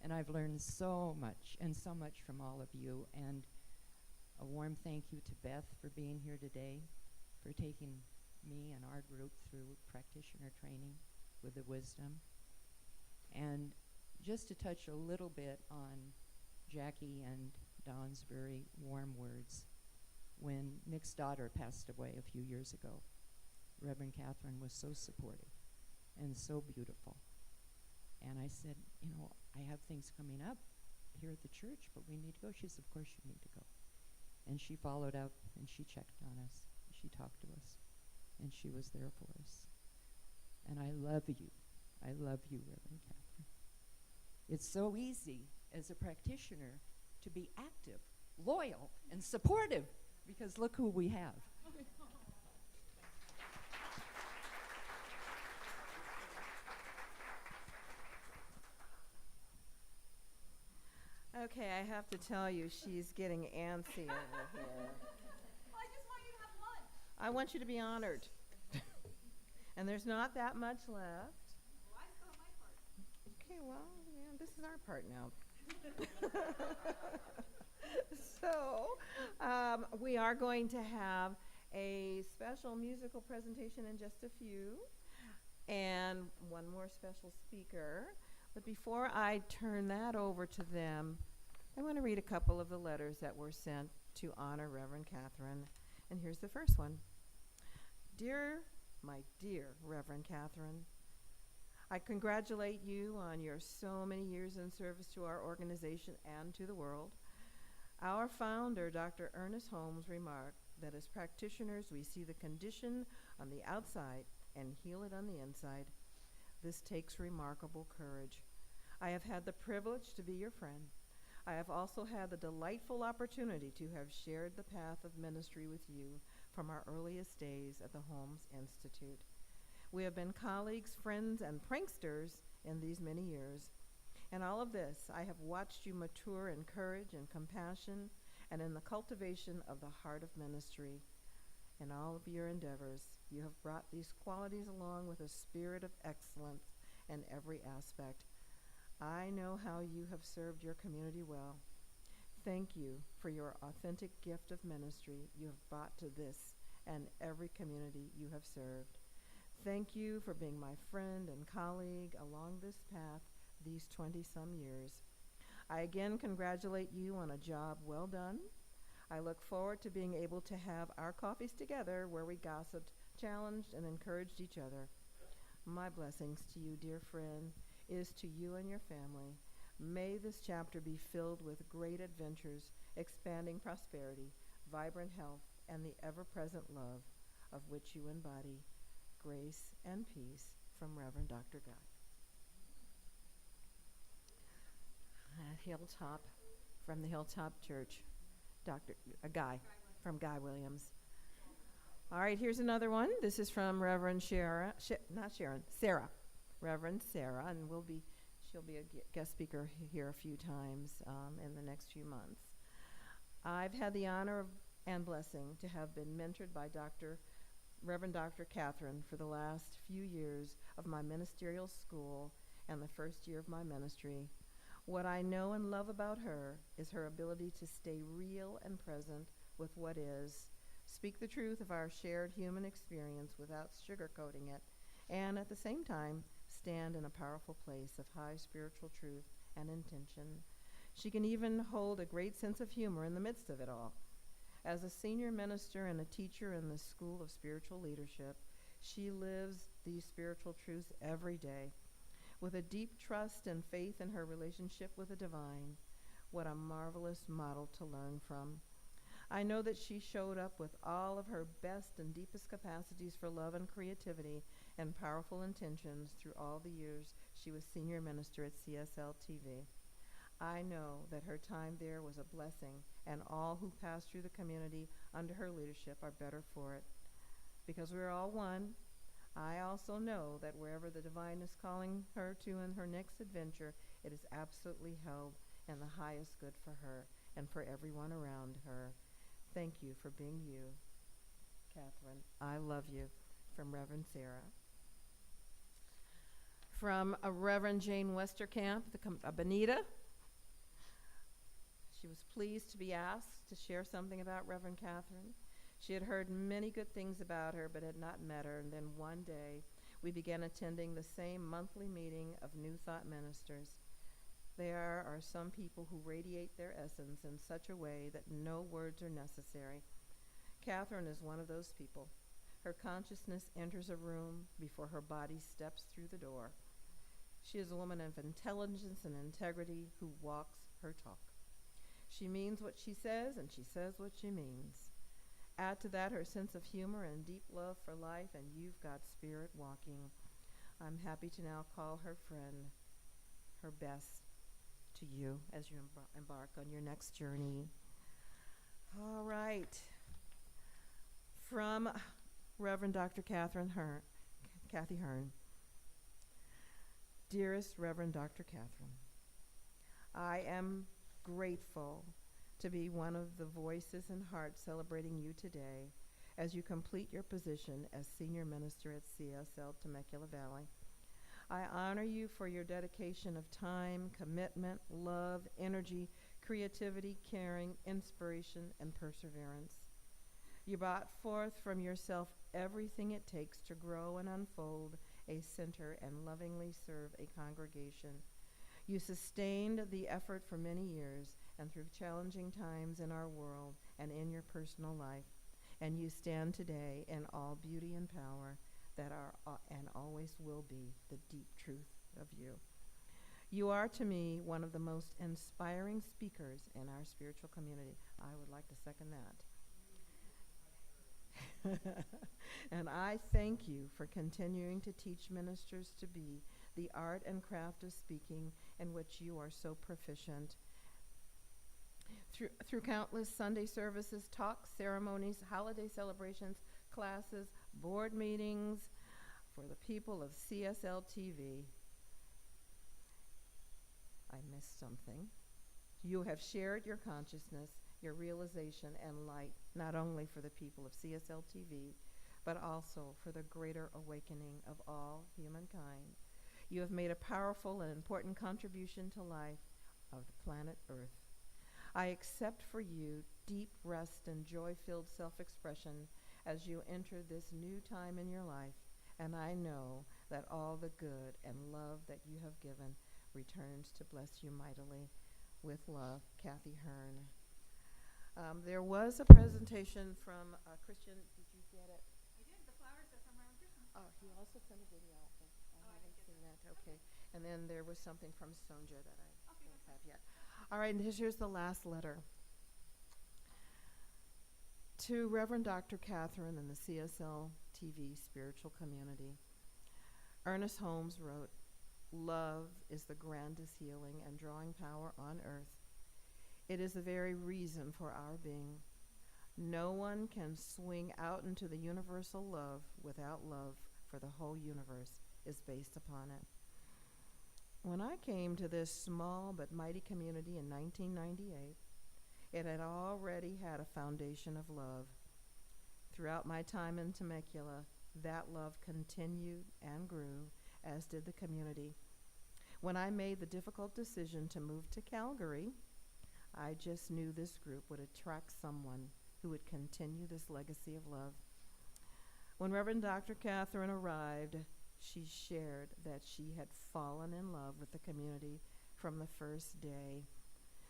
And I've learned so much, and so much from all of you, and a warm thank you to Beth for being here today, for taking me and our group through practitioner training with the wisdom. And just to touch a little bit on Jackie and Don's very warm words. When Nick's daughter passed away a few years ago, Reverend Catherine was so supportive and so beautiful. And I said, I have things coming up here at the church, but we need to go. She said, of course you need to go. And she followed up, and she checked on us. She talked to us, and she was there for us. And I love you. I love you, Reverend Catherine. It's so easy as a practitioner to be active, loyal, and supportive, because look who we have. Okay, I have to tell you, she's getting antsy over here. Well, I just want you to have lunch. I want you to be honored. And there's not that much left. Well, I still have my part. Okay, well, yeah, this is our part now. So, we are going to have a special musical presentation in just a few, and one more special speaker. But before I turn that over to them, I want to read a couple of the letters that were sent to honor Reverend Catherine. And here's the first one. My dear Reverend Catherine, I congratulate you on your so many years in service to our organization and to the world. Our founder, Dr. Ernest Holmes, remarked that as practitioners, we see the condition on the outside and heal it on the inside. This takes remarkable courage. I have had the privilege to be your friend. I have also had the delightful opportunity to have shared the path of ministry with you from our earliest days at the Holmes Institute. We have been colleagues, friends, and pranksters in these many years. In all of this, I have watched you mature in courage and compassion and in the cultivation of the heart of ministry. In all of your endeavors, you have brought these qualities along with a spirit of excellence in every aspect. I know how you have served your community well. Thank you for your authentic gift of ministry you have brought to this and every community you have served. Thank you for being my friend and colleague along this path these 20-some years. I again congratulate you on a job well done. I look forward to being able to have our coffees together where we gossiped, challenged, and encouraged each other. My blessings to you, dear friend, is to you and your family. May this chapter be filled with great adventures, expanding prosperity, vibrant health, and the ever-present love of which you embody. Grace and peace from Reverend Dr. Guy. Hilltop, from the Hilltop Church, Guy, from Guy Williams. All right, here's another one. This is from Reverend Sarah, Reverend Sarah, and she'll be a guest speaker here a few times in the next few months. I've had the honor and blessing to have been mentored by Reverend Dr. Catherine for the last few years of my ministerial school and the first year of my ministry. What I know and love about her is her ability to stay real and present with what is, speak the truth of our shared human experience without sugarcoating it, and at the same time, stand in a powerful place of high spiritual truth and intention. She can even hold a great sense of humor in the midst of it all. As a senior minister and a teacher in the School of Spiritual Leadership, she lives these spiritual truths every day with a deep trust and faith in her relationship with the divine. What a marvelous model to learn from. I know that she showed up with all of her best and deepest capacities for love and creativity and powerful intentions through all the years she was senior minister at CSL TV. I know that her time there was a blessing, and all who pass through the community under her leadership are better for it. Because we're all one, I also know that wherever the divine is calling her to in her next adventure, it is absolutely held in the highest good for her and for everyone around her. Thank you for being you, Katherine. I love you. From Reverend Sarah. From Reverend Jane Westerkamp, Benita. She was pleased to be asked to share something about Reverend Katherine. She had heard many good things about her, but had not met her, and then one day we began attending the same monthly meeting of New Thought ministers. There are some people who radiate their essence in such a way that no words are necessary. Katherine is one of those people. Her consciousness enters a room before her body steps through the door. She is a woman of intelligence and integrity who walks her talk. She means what she says, and she says what she means. Add to that her sense of humor and deep love for life, and you've got spirit walking. I'm happy to now call her friend, her best, to you as you embark on your next journey. All right. From Reverend Dr. Kathy Hearn. Dearest Reverend Dr. Katherine, I am grateful to be one of the voices and hearts celebrating you today as you complete your position as senior minister at CSL Temecula Valley. I honor you for your dedication of time, commitment, love, energy, creativity, caring, inspiration, and perseverance. You brought forth from yourself everything it takes to grow and unfold a center and lovingly serve a congregation. You sustained the effort for many years and through challenging times in our world and in your personal life, and you stand today in all beauty and power that are and always will be the deep truth of you. You are to me one of the most inspiring speakers in our spiritual community. I would like to second that. And I thank you for continuing to teach ministers to be the art and craft of speaking in which you are so proficient. Through countless Sunday services, talks, ceremonies, holiday celebrations, classes, board meetings for the people of CSL TV. I missed something. You have shared your consciousness, your realization, and light, not only for the people of CSL TV, but also for the greater awakening of all humankind. You have made a powerful and important contribution to life of the planet Earth. I accept for you deep rest and joy-filled self-expression as you enter this new time in your life, and I know that all the good and love that you have given returns to bless you mightily. With love, Kathy Hearn. There was a presentation from Christian. Did you get it? I did. The flowers are from Reverend Christian. Oh, he also sent a video. I haven't seen that. Okay. And then there was something from Sonja that I don't have yet. All right, and here's the last letter. To Reverend Dr. Katherine and the CSL TV spiritual community, Ernest Holmes wrote, "Love is the grandest healing and drawing power on earth. It is the very reason for our being. No one can swing out into the universal love without love, for the whole universe is based upon it." When I came to this small but mighty community in 1998, it had already had a foundation of love. Throughout my time in Temecula, that love continued and grew, as did the community. When I made the difficult decision to move to Calgary, I just knew this group would attract someone who would continue this legacy of love. When Reverend Dr. Katherine arrived, she shared that she had fallen in love with the community from the first day.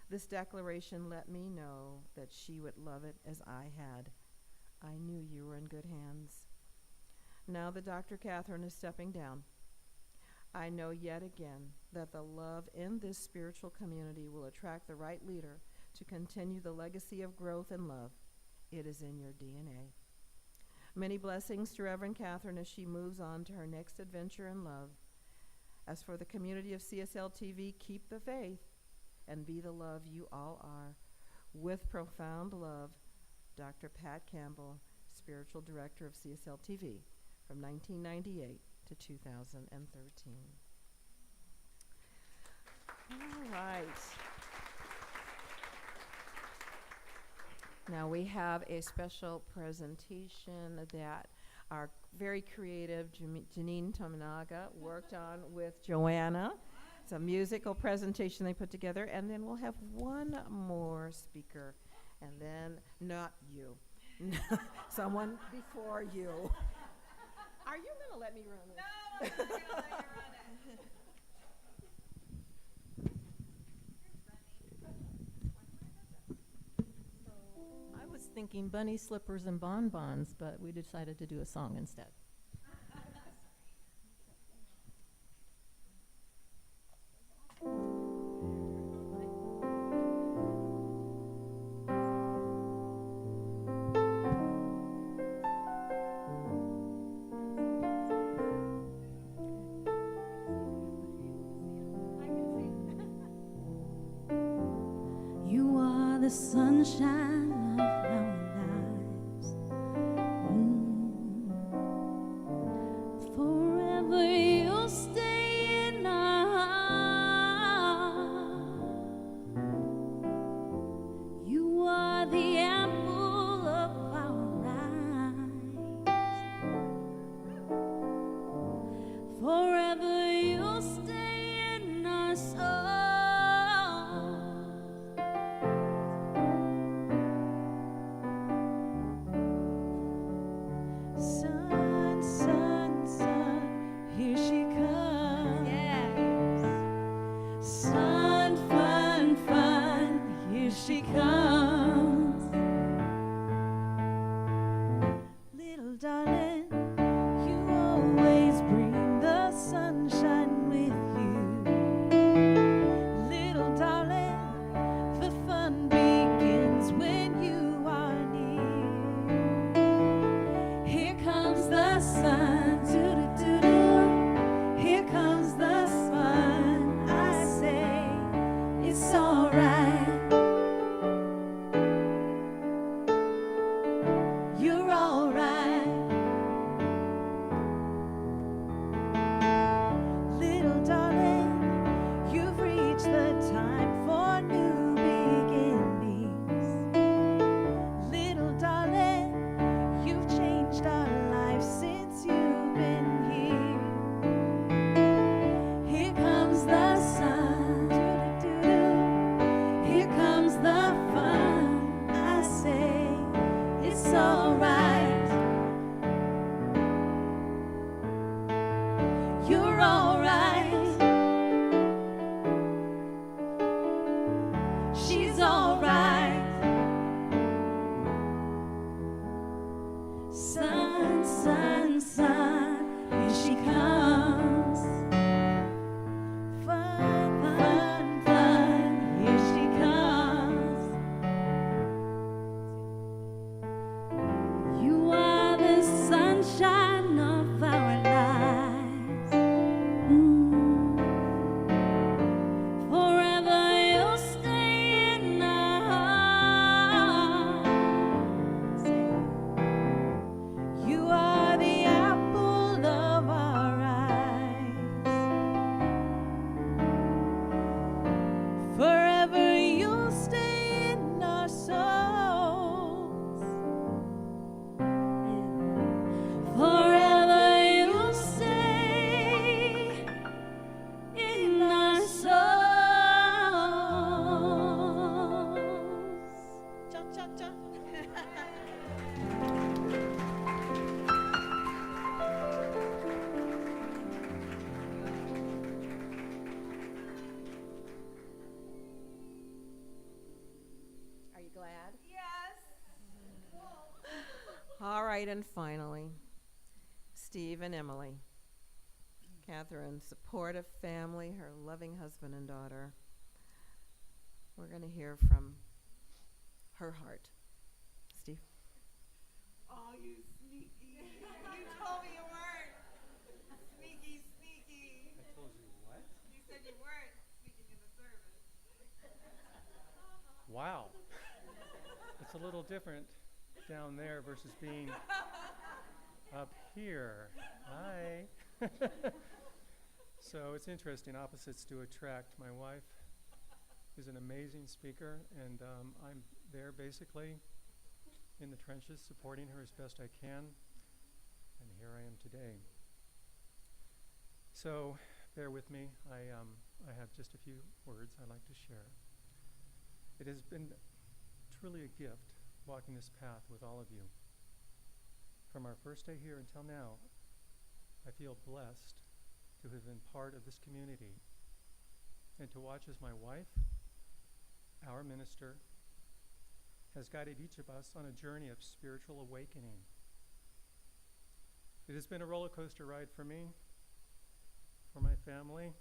This declaration let me know that she would love it as I had. I knew you were in good hands. Now that Dr. Katherine is stepping down, I know yet again that the love in this spiritual community will attract the right leader to continue the legacy of growth and love. It is in your DNA. Many blessings to Reverend Katherine as she moves on to her next adventure in love. As for the community of CSL TV, keep the faith and be the love you all are. With profound love, Dr. Pat Campbell, Spiritual Director of CSL TV, from 1998 to 2013. All right. Now we have a special presentation that our very creative Janine Tominaga worked on with Joanna. It's a musical presentation they put together, and then we'll have one more speaker, and then not you, someone before you. Are you going to let me run this? No, I'm not going to let you run it. I was thinking bunny slippers and bonbons, but we decided to do a song instead. You are the sunshine of our lives. Forever you'll stay in our hearts. You are the apple of our eyes. Forever you'll stay in our souls. right, and finally, Steve and Emily. Katherine, supportive family, her loving husband and daughter. We're going to hear from her heart. Steve? Oh, you sneaky. You told me you weren't. Sneaky, sneaky. I told you what? You said you weren't speaking in the service. Wow. It's a little different down there versus being up here. Hi. So it's interesting, opposites do attract. My wife is an amazing speaker, and I'm there basically in the trenches supporting her as best I can, and here I am today. So bear with me. I have just a few words I'd like to share. It has been truly a gift walking this path with all of you. From our first day here until now, I feel blessed to have been part of this community and to watch as my wife, our minister, has guided each of us on a journey of spiritual awakening. It has been a roller coaster ride for me, for my family,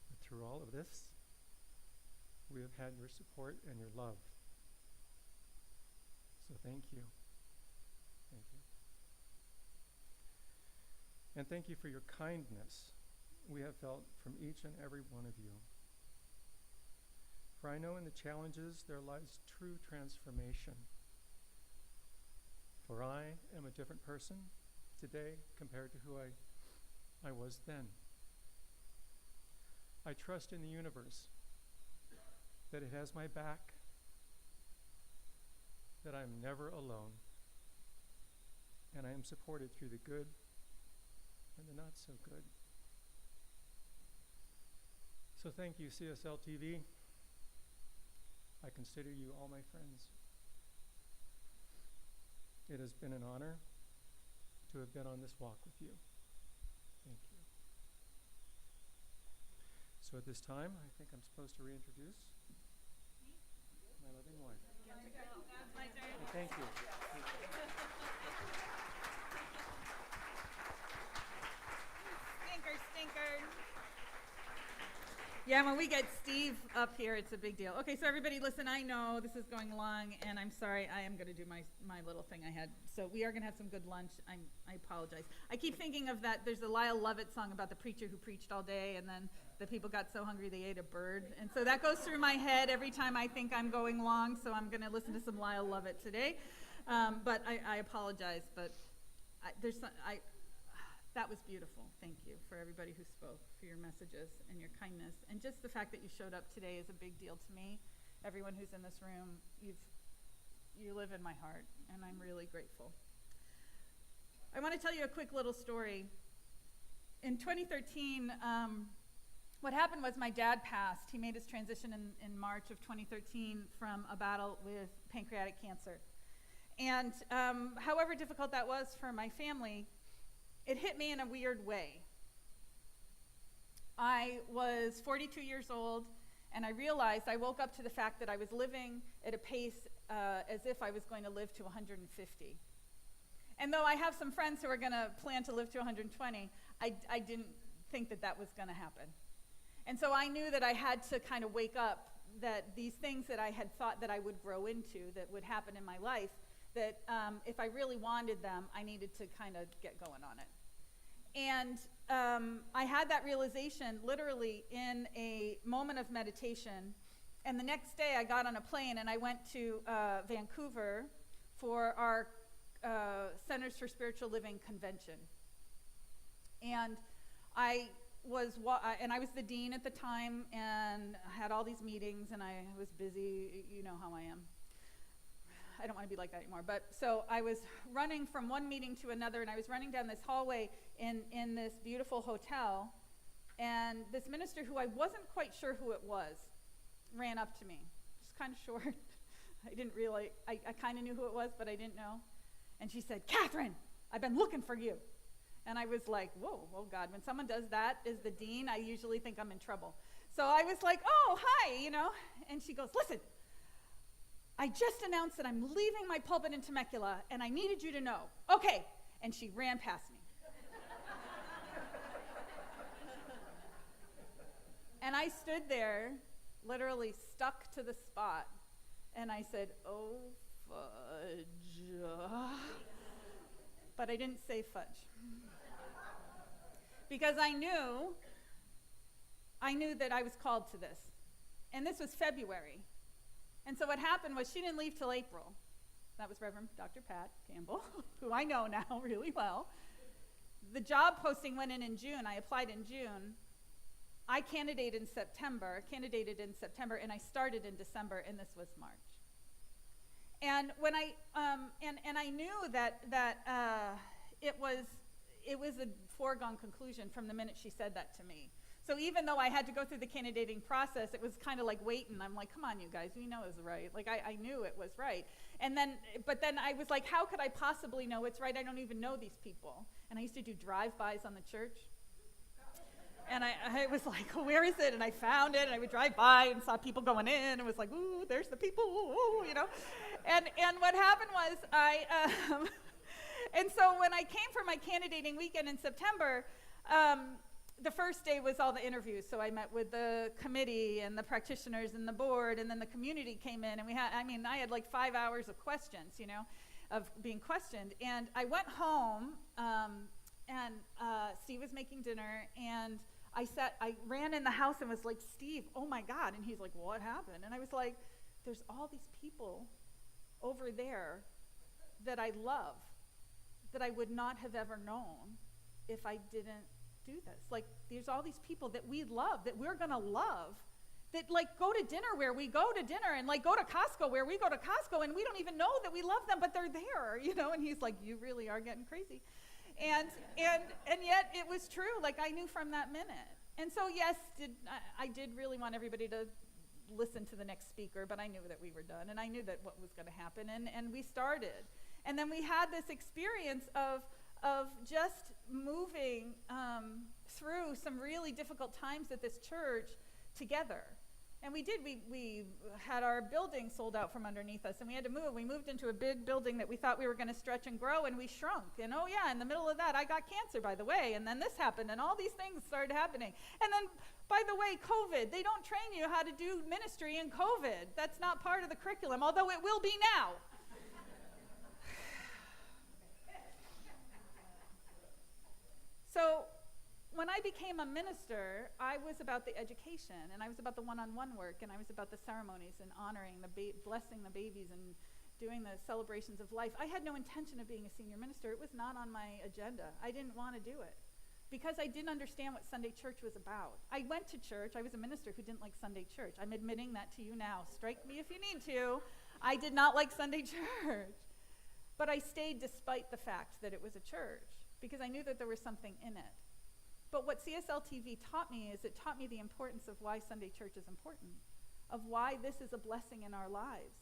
but through all of this, we have had your support and your love. So thank you. Thank you. And thank you for your kindness we have felt from each and every one of you. For I know in the challenges there lies true transformation. For I am a different person today compared to who I was then. I trust in the universe that it has my back, that I am never alone, and I am supported through the good and the not so good. So thank you, CSL TV. I consider you all my friends. It has been an honor to have been on this walk with you. Thank you. So at this time, I think I'm supposed to reintroduce my loving wife. That's my turn. And thank you. Thank you. Stinker. Yeah, when we get Steve up here, it's a big deal. Okay, so everybody listen, I know this is going long, and I'm sorry, I am going to do my little thing I had. So we are going to have some good lunch. I apologize. I keep thinking of that, there's a Lyle Lovett song about the preacher who preached all day, and then the people got so hungry they ate a bird. And so that goes through my head every time I think I'm going long, so I'm going to listen to some Lyle Lovett today. But I apologize, but that was beautiful. Thank you for everybody who spoke, for your messages and your kindness. And just the fact that you showed up today is a big deal to me. Everyone who's in this room, you live in my heart, and I'm really grateful. I want to tell you a quick little story. In 2013, what happened was my dad passed. He made his transition in March of 2013 from a battle with pancreatic cancer. And however difficult that was for my family, it hit me in a weird way. I was 42 years old, and I realized, I woke up to the fact that I was living at a pace as if I was going to live to 150. And though I have some friends who are going to plan to live to 120, I didn't think that was going to happen. And so I knew that I had to kind of wake up, that these things that I had thought that I would grow into, that would happen in my life, that if I really wanted them, I needed to kind of get going on it. And I had that realization literally in a moment of meditation. And the next day I got on a plane and I went to Vancouver for our Centers for Spiritual Living convention. And I was the dean at the time, and I had all these meetings, and I was busy. You know how I am. I don't want to be like that anymore. But so I was running from one meeting to another, and I was running down this hallway in this beautiful hotel, and this minister, who I wasn't quite sure who it was, ran up to me, just kind of short. I didn't really, I kind of knew who it was, but I didn't know. And she said, "Katherine, I've been looking for you." And I was like, whoa, oh God, when someone does that as the dean, I usually think I'm in trouble. So I was like, "Oh, hi," And she goes, "Listen, I just announced that I'm leaving my pulpit in Temecula, and I needed you to know. Okay. And she ran past me. And I stood there, literally stuck to the spot, and I said, oh, fudge. But I didn't say fudge. Because I knew that I was called to this. And this was February. And so what happened was she didn't leave till April. That was Reverend Dr. Pat Campbell, who I know now really well. The job posting went in June. I applied in June. I candidated in September, and I started in December, and this was March. And when I knew that it was a foregone conclusion from the minute she said that to me. So even though I had to go through the candidating process, it was kind of like waiting. I'm like, come on, you guys, we know it's right. Like I knew it was right. But then I was like, how could I possibly know it's right? I don't even know these people. And I used to do drive-bys on the church. And I was like, oh, where is it? And I found it, and I would drive by and saw people going in, and was like, ooh, there's the people, ooh, you know. And what happened was and so when I came for my candidating weekend in September, the first day was all the interviews. So I met with the committee and the practitioners and the board, and then the community came in, and I had like 5 hours of questions, you know, of being questioned. And I went home, and Steve was making dinner, and I ran in the house and was like, Steve, oh my God. And he's like, what happened? And I was like, there's all these people over there that I love, that I would not have ever known if I didn't do this. Like, there's all these people that we love, that we're gonna love, that like go to dinner where we go to dinner, and like go to Costco where we go to Costco, and we don't even know that we love them, but they're there, you know. And he's like, you really are getting crazy. And yet it was true. Like, I knew from that minute. And so yes, I did really want everybody to listen to the next speaker, but I knew that we were done, and I knew that what was going to happen, and we started. And then we had this experience of just moving through some really difficult times at this church together. And we did. We had our building sold out from underneath us, and we had to move. We moved into a big building that we thought we were going to stretch and grow, and we shrunk. And oh yeah, in the middle of that, I got cancer, by the way, and then this happened, and all these things started happening. And then, by the way, COVID. They don't train you how to do ministry in COVID. That's not part of the curriculum, although it will be now. So when I became a minister, I was about the education, and I was about the one-on-one work, and I was about the ceremonies and honoring, blessing the babies and doing the celebrations of life. I had no intention of being a senior minister. It was not on my agenda. I didn't want to do it because I didn't understand what Sunday church was about. I went to church. I was a minister who didn't like Sunday church. I'm admitting that to you now. Strike me if you need to. I did not like Sunday church. But I stayed despite the fact that it was a church because I knew that there was something in it. But what CSL TV taught me is it taught me the importance of why Sunday church is important, of why this is a blessing in our lives.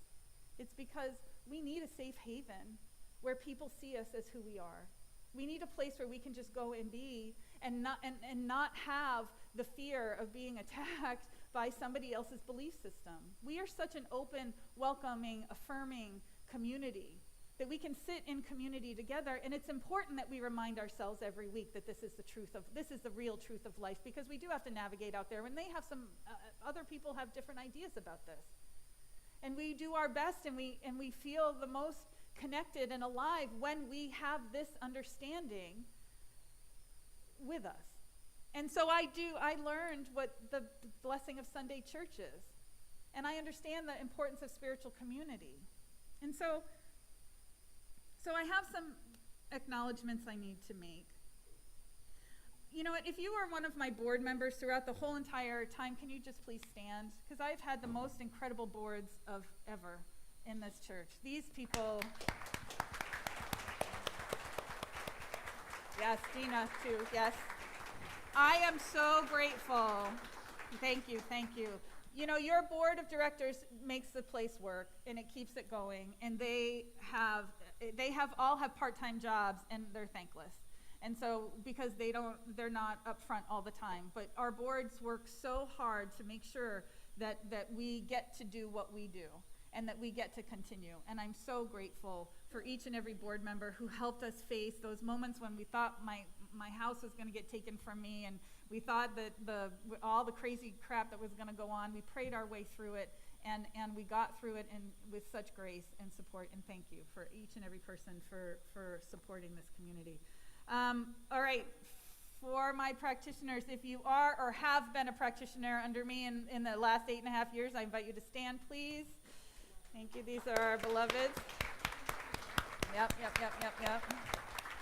It's because we need a safe haven where people see us as who we are. We need a place where we can just go and be and not have the fear of being attacked by somebody else's belief system. We are such an open, welcoming, affirming community that we can sit in community together, and it's important that we remind ourselves every week that this is the real truth of life, because we do have to navigate out there when they have some other people have different ideas about this. And we do our best, and we feel the most connected and alive when we have this understanding with us. And so I learned what the blessing of Sunday church is, and I understand the importance of spiritual community. And so I have some acknowledgments I need to make. You know what, if you are one of my board members throughout the whole entire time, can you just please stand? Because I've had the most incredible boards of ever in this church. These people, yes, Dina too, yes. I am so grateful. Thank you. You know, your board of directors makes the place work, and it keeps it going, and they all have part-time jobs, and they're thankless. And so, because they're not up front all the time, but our boards work so hard to make sure that we get to do what we do. and that we get to continue. And I'm so grateful for each and every board member who helped us face those moments when we thought my house was going to get taken from me, and we thought that all the crazy crap that was going to go on. We prayed our way through it, and we got through it with such grace and support. And thank you for each and every person for supporting this community. All right. For my practitioners, if you are or have been a practitioner under me in the last 8.5 years, I invite you to stand, please. Thank you. These are our beloveds. Yep.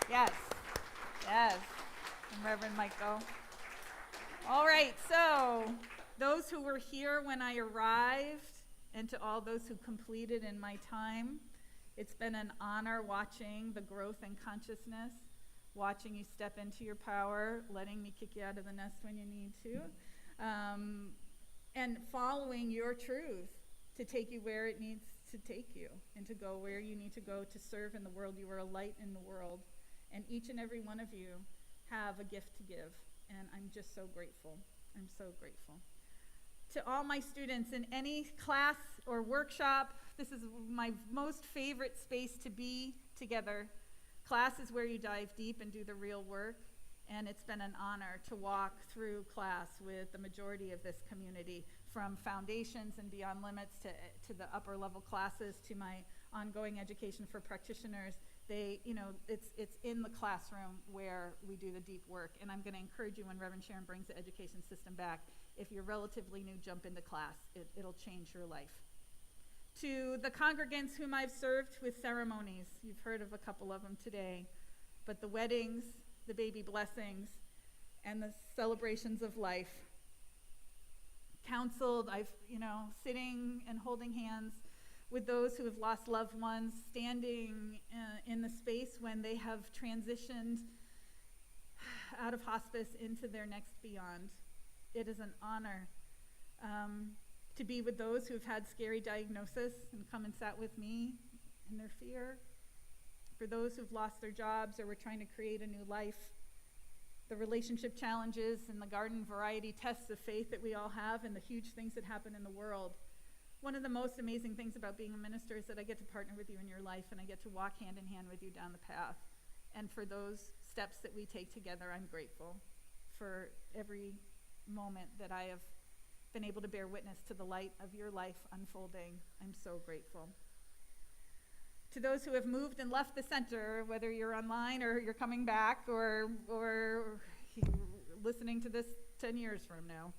Yes. And Reverend Michael. All right, so those who were here when I arrived, and to all those who completed in my time, it's been an honor watching the growth in consciousness, watching you step into your power, letting me kick you out of the nest when you need to, and following your truth to take you where it needs to take you, and to go where you need to go to serve in the world. You are a light in the world, and each and every one of you have a gift to give, and I'm just so grateful. I'm so grateful. To all my students in any class or workshop, this is my most favorite space to be together. Class is where you dive deep and do the real work, and it's been an honor to walk through class with the majority of this community, from foundations and beyond limits to the upper level classes, to my ongoing education for practitioners. It's in the classroom where we do the deep work, and I'm going to encourage you when Reverend Sharon brings the education system back, if you're relatively new, jump into class. It'll change your life. To the congregants whom I've served with ceremonies, you've heard of a couple of them today, but the weddings, the baby blessings, and the celebrations of life. Counseled, sitting and holding hands with those who have lost loved ones, standing in the space when they have transitioned out of hospice into their next beyond. It is an honor to be with those who have had scary diagnosis and come and sat with me in their fear. For those who've lost their jobs or were trying to create a new life. The relationship challenges and the garden variety tests of faith that we all have, and the huge things that happen in the world. One of the most amazing things about being a minister is that I get to partner with you in your life, and I get to walk hand in hand with you down the path. And for those steps that we take together, I'm grateful for every moment that I have been able to bear witness to the light of your life unfolding. I'm so grateful. To those who have moved and left the center, whether you're online or you're coming back or listening to this 10 years from now,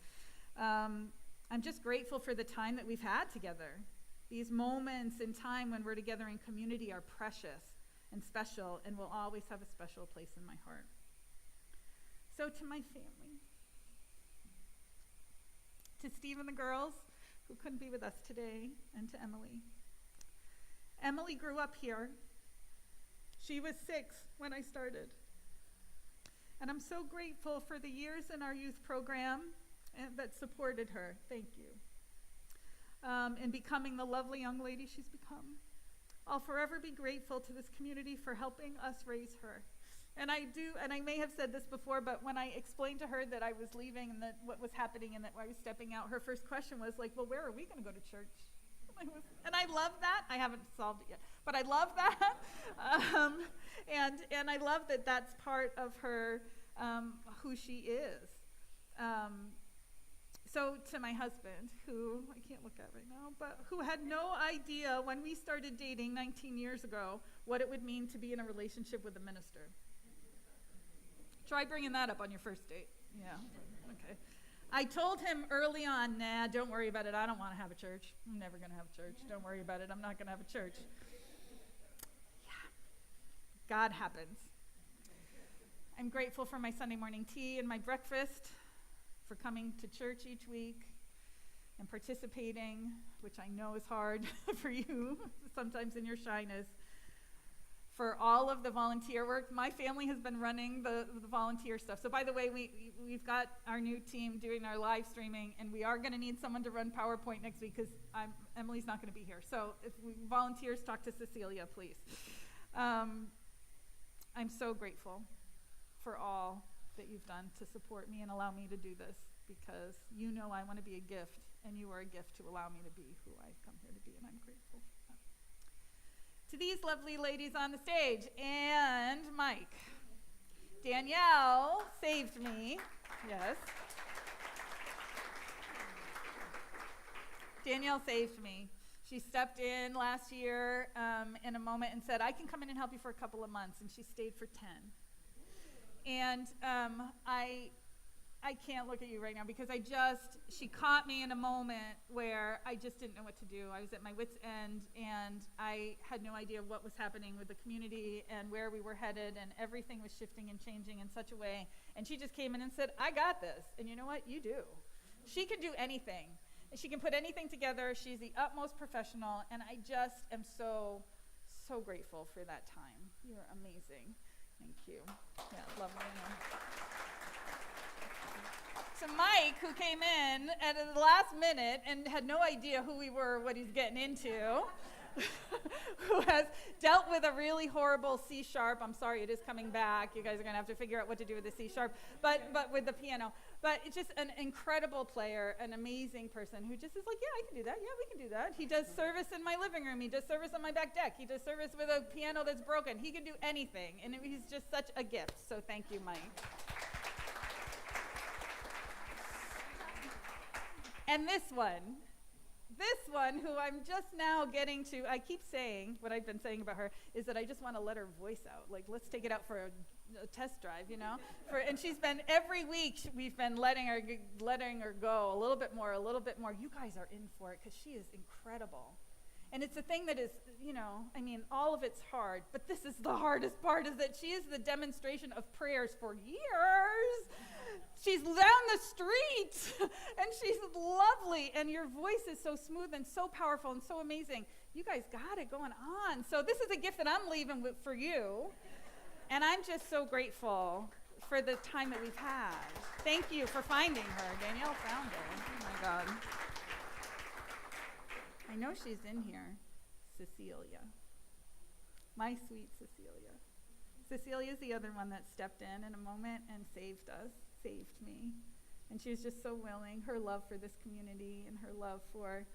I'm just grateful for the time that we've had together. These moments in time when we're together in community are precious and special, and will always have a special place in my heart. So to my family, to Steve and the girls who couldn't be with us today, and to Emily. Emily grew up here. She was 6 when I started. And I'm so grateful for the years in our youth program that supported her. Thank you. In becoming the lovely young lady she's become. I'll forever be grateful to this community for helping us raise her. And I may have said this before, but when I explained to her that I was leaving and that what was happening and that I was stepping out, her first question was like, well, where are we going to go to church? And I love that. I haven't solved it yet, but I love that. And I love that that's part of her, who she is. So to my husband, who I can't look at right now, but who had no idea when we started dating 19 years ago what it would mean to be in a relationship with a minister. Try bringing that up on your first date. Yeah, okay. I told him early on, nah, don't worry about it. I don't want to have a church. I'm never going to have a church. Don't worry about it. I'm not going to have a church. Yeah, God happens. I'm grateful for my Sunday morning tea and my breakfast, for coming to church each week and participating, which I know is hard for you sometimes in your shyness. For all of the volunteer work. My family has been running the volunteer stuff. So by the way, we've got our new team doing our live streaming, and we are going to need someone to run PowerPoint next week because Emily's not going to be here. So if volunteers, talk to Cecilia, please. I'm so grateful for all that you've done to support me and allow me to do this. because you know I want to be a gift, and you are a gift to allow me to be who I've come here to be, and I'm grateful for that. To these lovely ladies on the stage, and Mike. Danielle saved me. Yes. Danielle saved me. She stepped in last year in a moment and said, I can come in and help you for a couple of months, and she stayed for 10. And I can't look at you right now because she caught me in a moment where I just didn't know what to do. I was at my wit's end, and I had no idea what was happening with the community and where we were headed, and everything was shifting and changing in such a way. And she just came in and said, I got this. And you know what? You do. She can do anything. She can put anything together. She's the utmost professional, and I just am so, so grateful for that time. You're amazing. Thank you. Yeah, lovely. So Mike, who came in at the last minute and had no idea who we were, what he's getting into, who has dealt with a really horrible C sharp. I'm sorry, it is coming back. You guys are going to have to figure out what to do with the C sharp, but with the piano. But it's just an incredible player, an amazing person who just is like, yeah, I can do that. Yeah, we can do that. He does service in my living room. He does service on my back deck. He does service with a piano that's broken. He can do anything, and he's just such a gift. So thank you, Mike. And this one who I'm just now getting to, I keep saying, what I've been saying about her, is that I just want to let her voice out. Like, let's take it out for a test drive, you know? And she's been, every week, we've been letting her go a little bit more. You guys are in for it, because she is incredible. And it's a thing that is, all of it's hard, but this is the hardest part, is that she is the demonstration of prayers for years. She's down the street, and she's lovely, and your voice is so smooth and so powerful and so amazing. You guys got it going on. So this is a gift that I'm leaving for you, and I'm just so grateful for the time that we've had. Thank you for finding her. Danielle found her. Oh, my God. I know she's in here. Cecilia. My sweet Cecilia. Cecilia's the other one that stepped in a moment and saved me. And she was just so willing. Her love for this community and her love for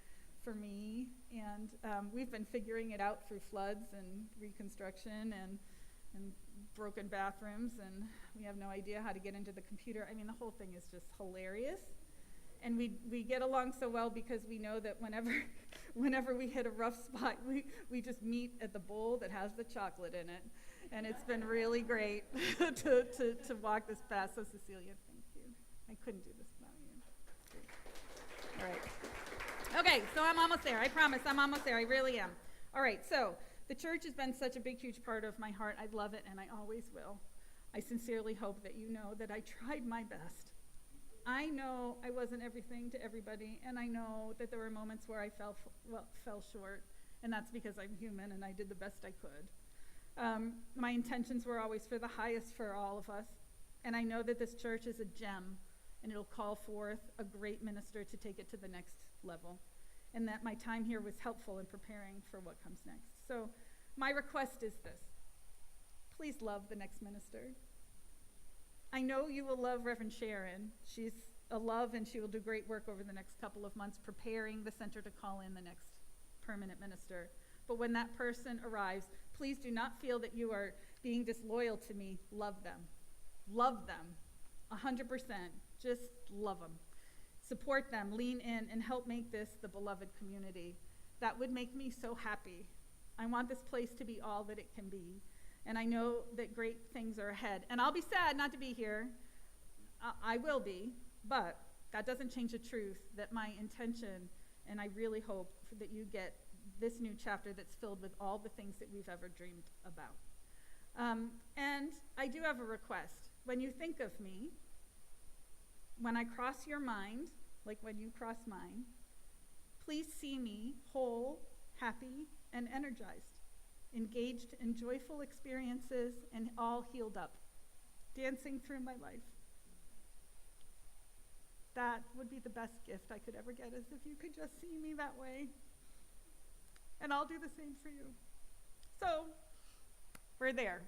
me. And we've been figuring it out through floods and reconstruction and broken bathrooms, and we have no idea how to get into the computer. I mean, the whole thing is just hilarious. And we get along so well because we know that whenever we hit a rough spot, we just meet at the bowl that has the chocolate in it. And it's been really great to walk this path. So Cecilia, thank you. I couldn't do this without you. All right. Okay, so I'm almost there. I promise I'm almost there. I really am. All right, so the church has been such a big, huge part of my heart. I love it, and I always will. I sincerely hope that you know that I tried my best. I know I wasn't everything to everybody, and I know that there were moments where I fell short, and that's because I'm human, and I did the best I could. My intentions were always for the highest for all of us, and I know that this church is a gem, and it'll call forth a great minister to take it to the next level, and that my time here was helpful in preparing for what comes next. So my request is this: please love the next minister. I know you will love Reverend Sharon. She's a love, and she will do great work over the next couple of months preparing the center to call in the next permanent minister. But when that person arrives, please do not feel that you are being disloyal to me. Love them. Love them. 100%. Just love them. Support them. Lean in and help make this the beloved community. That would make me so happy. I want this place to be all that it can be. And I know that great things are ahead. And I'll be sad not to be here. I will be. But that doesn't change the truth that my intention, and I really hope that you get this new chapter that's filled with all the things that we've ever dreamed about. And I do have a request. When you think of me, when I cross your mind, like when you cross mine, please see me whole, happy, and energized, engaged in joyful experiences, and all healed up, dancing through my life. That would be the best gift I could ever get, is if you could just see me that way. And I'll do the same for you. So, we're there.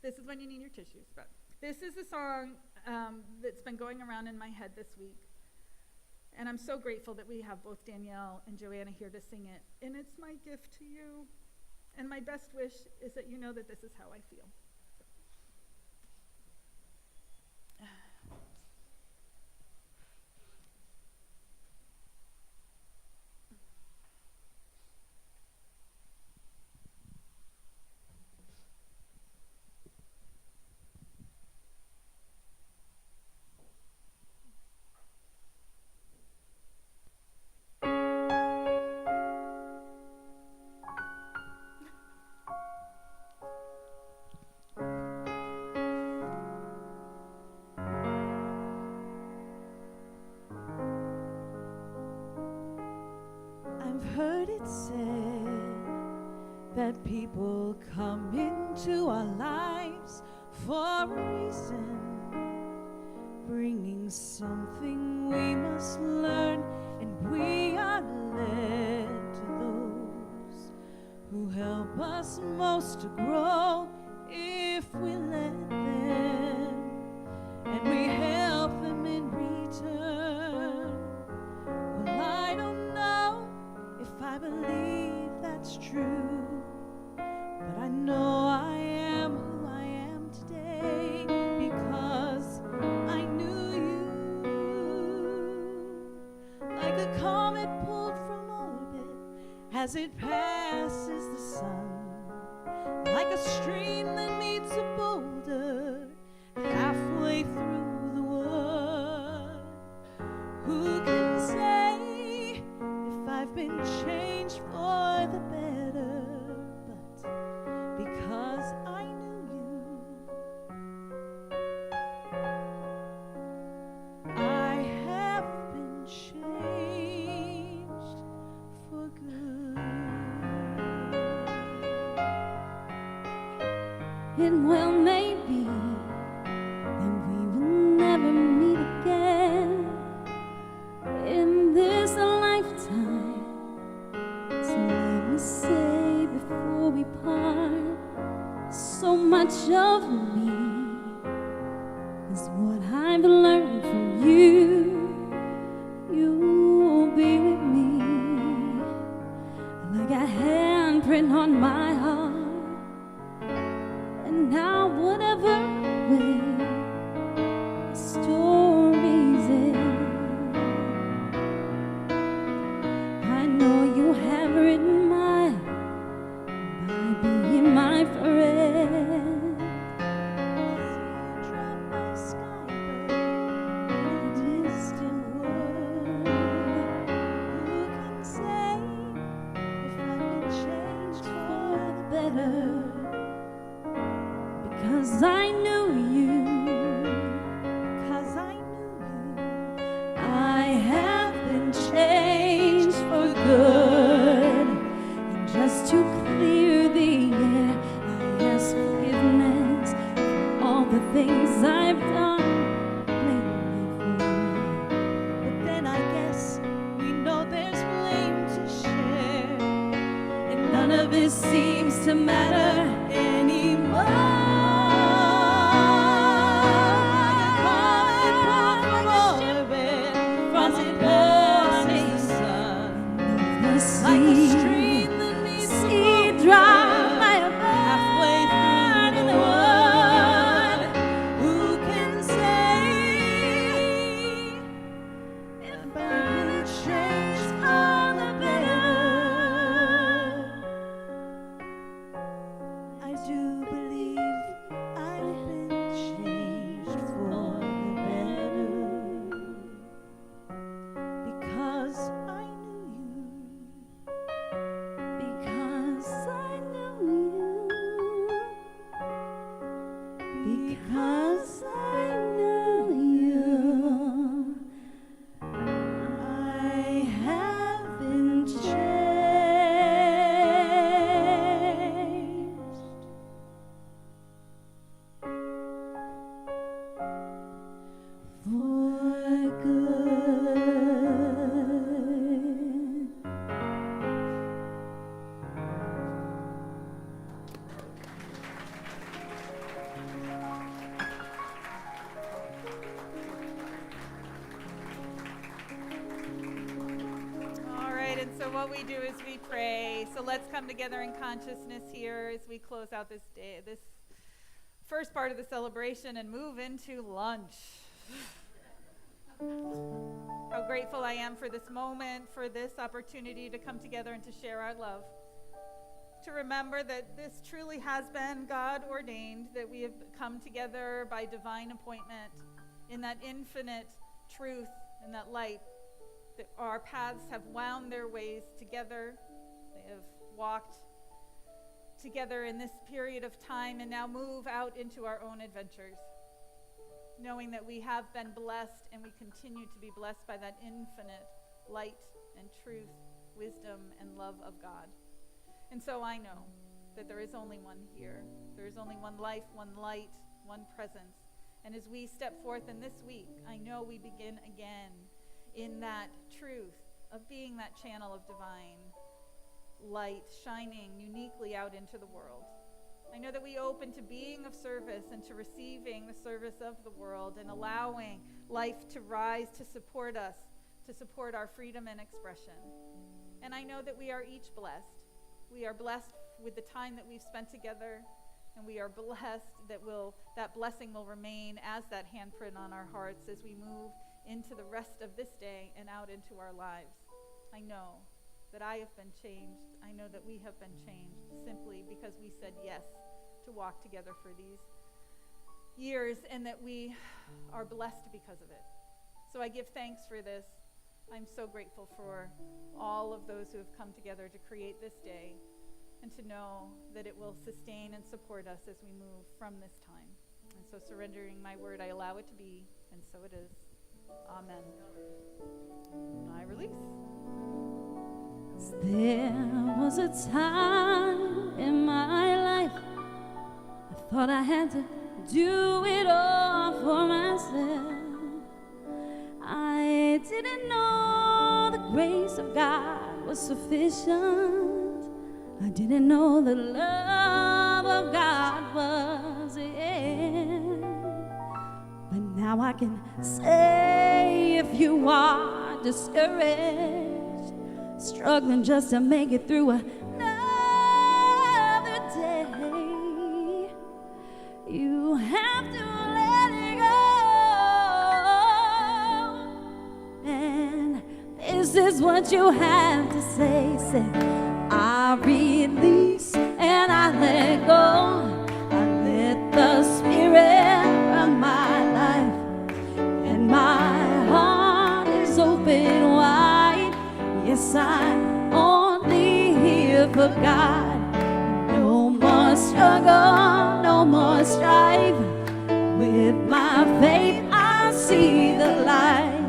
This is when you need your tissues, but this is a song that's been going around in my head this week. And I'm so grateful that we have both Danielle and Joanna here to sing it. And it's my gift to you. And my best wish is that you know that this is how I feel. Heard it said that people come into our lives for a reason, bringing something we must learn, and we are led to those who help us most to grow if we let them, and we help them in return. Well, I don't know if I believe that's true, but I know I am who I am today because I knew you. Like a comet pulled from orbit as it passes the sun, like a stream that meets a boulder halfway through the wood. Who can say if I've been changed for the better? But because I knew you, I have been changed for good. And well, maybe then we will never meet again in this lifetime. So let me say before we part, so much of me is what I've learned from you. You'll be with me like a handprint on my heart. And now whatever way the story's end, I know you have written mine by being my friend. Drop my sky bird in a distant wood. Who can say if I've been changed for the better? Because I knew you, because I knew you, I have been changed for good. And just to clear the air, I ask forgiveness for all the things I've done lately for. But then I guess we know there's blame to share, and none of it seems to matter anymore. Like a stream that meets sea dry halfway through the wood. Who can say if I've been changed for the better? I do believe what we do is we pray. So let's come together in consciousness here as we close out this day, this first part of the celebration, and move into lunch. How grateful I am for this moment, for this opportunity to come together and to share our love. To remember that this truly has been God ordained, that we have come together by divine appointment in that infinite truth and that light, that our paths have wound their ways together. They have walked together in this period of time and now move out into our own adventures, knowing that we have been blessed and we continue to be blessed by that infinite light and truth, wisdom and love of God. And so I know that there is only one here. There is only one life, one light, one presence. And as we step forth in this week, I know we begin again in that truth of being that channel of divine light shining uniquely out into the world. I know that we open to being of service and to receiving the service of the world and allowing life to rise to support us, to support our freedom and expression. And I know that we are each blessed. We are blessed with the time that we've spent together, and we are blessed that blessing will remain as that handprint on our hearts as we move into the rest of this day and out into our lives. I know that I have been changed. I know that we have been changed simply because we said yes to walk together for these years, and that we are blessed because of it. So I give thanks for this. I'm so grateful for all of those who have come together to create this day, and to know that it will sustain and support us as we move from this time. And so surrendering my word, I allow it to be, and so it is. Amen. And I release. There was a time in my life I thought I had to do it all for myself. I didn't know the grace of God was sufficient. I didn't know the love of God was in. But now I can say, if you are discouraged, struggling just to make it through another day, you have to let it go. And this is what you have to say. Say, I release and I let go. I let the Spirit run my life, and my heart is open wide. Yes, I'm only here for God. No more struggle, no more strife. With my faith I see the light.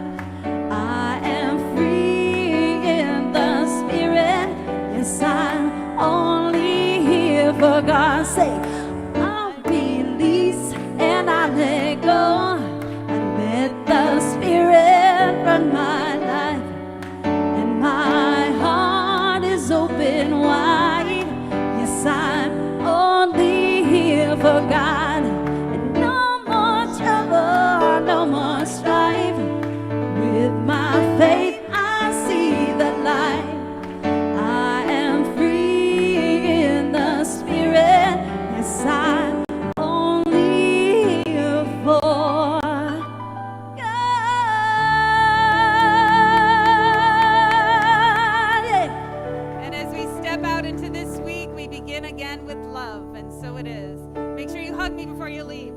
I am free in the Spirit. Yes, I'm only here for God. Say, I release and I let go. I let the Spirit run my life, and my heart is open wide. Yes, I'm only here for God. And no more trouble, no more strife. With my faith I see the light. I'm only here for God. Yeah. And as we step out into this week, we begin again with love, and so it is. Make sure you hug me before you leave.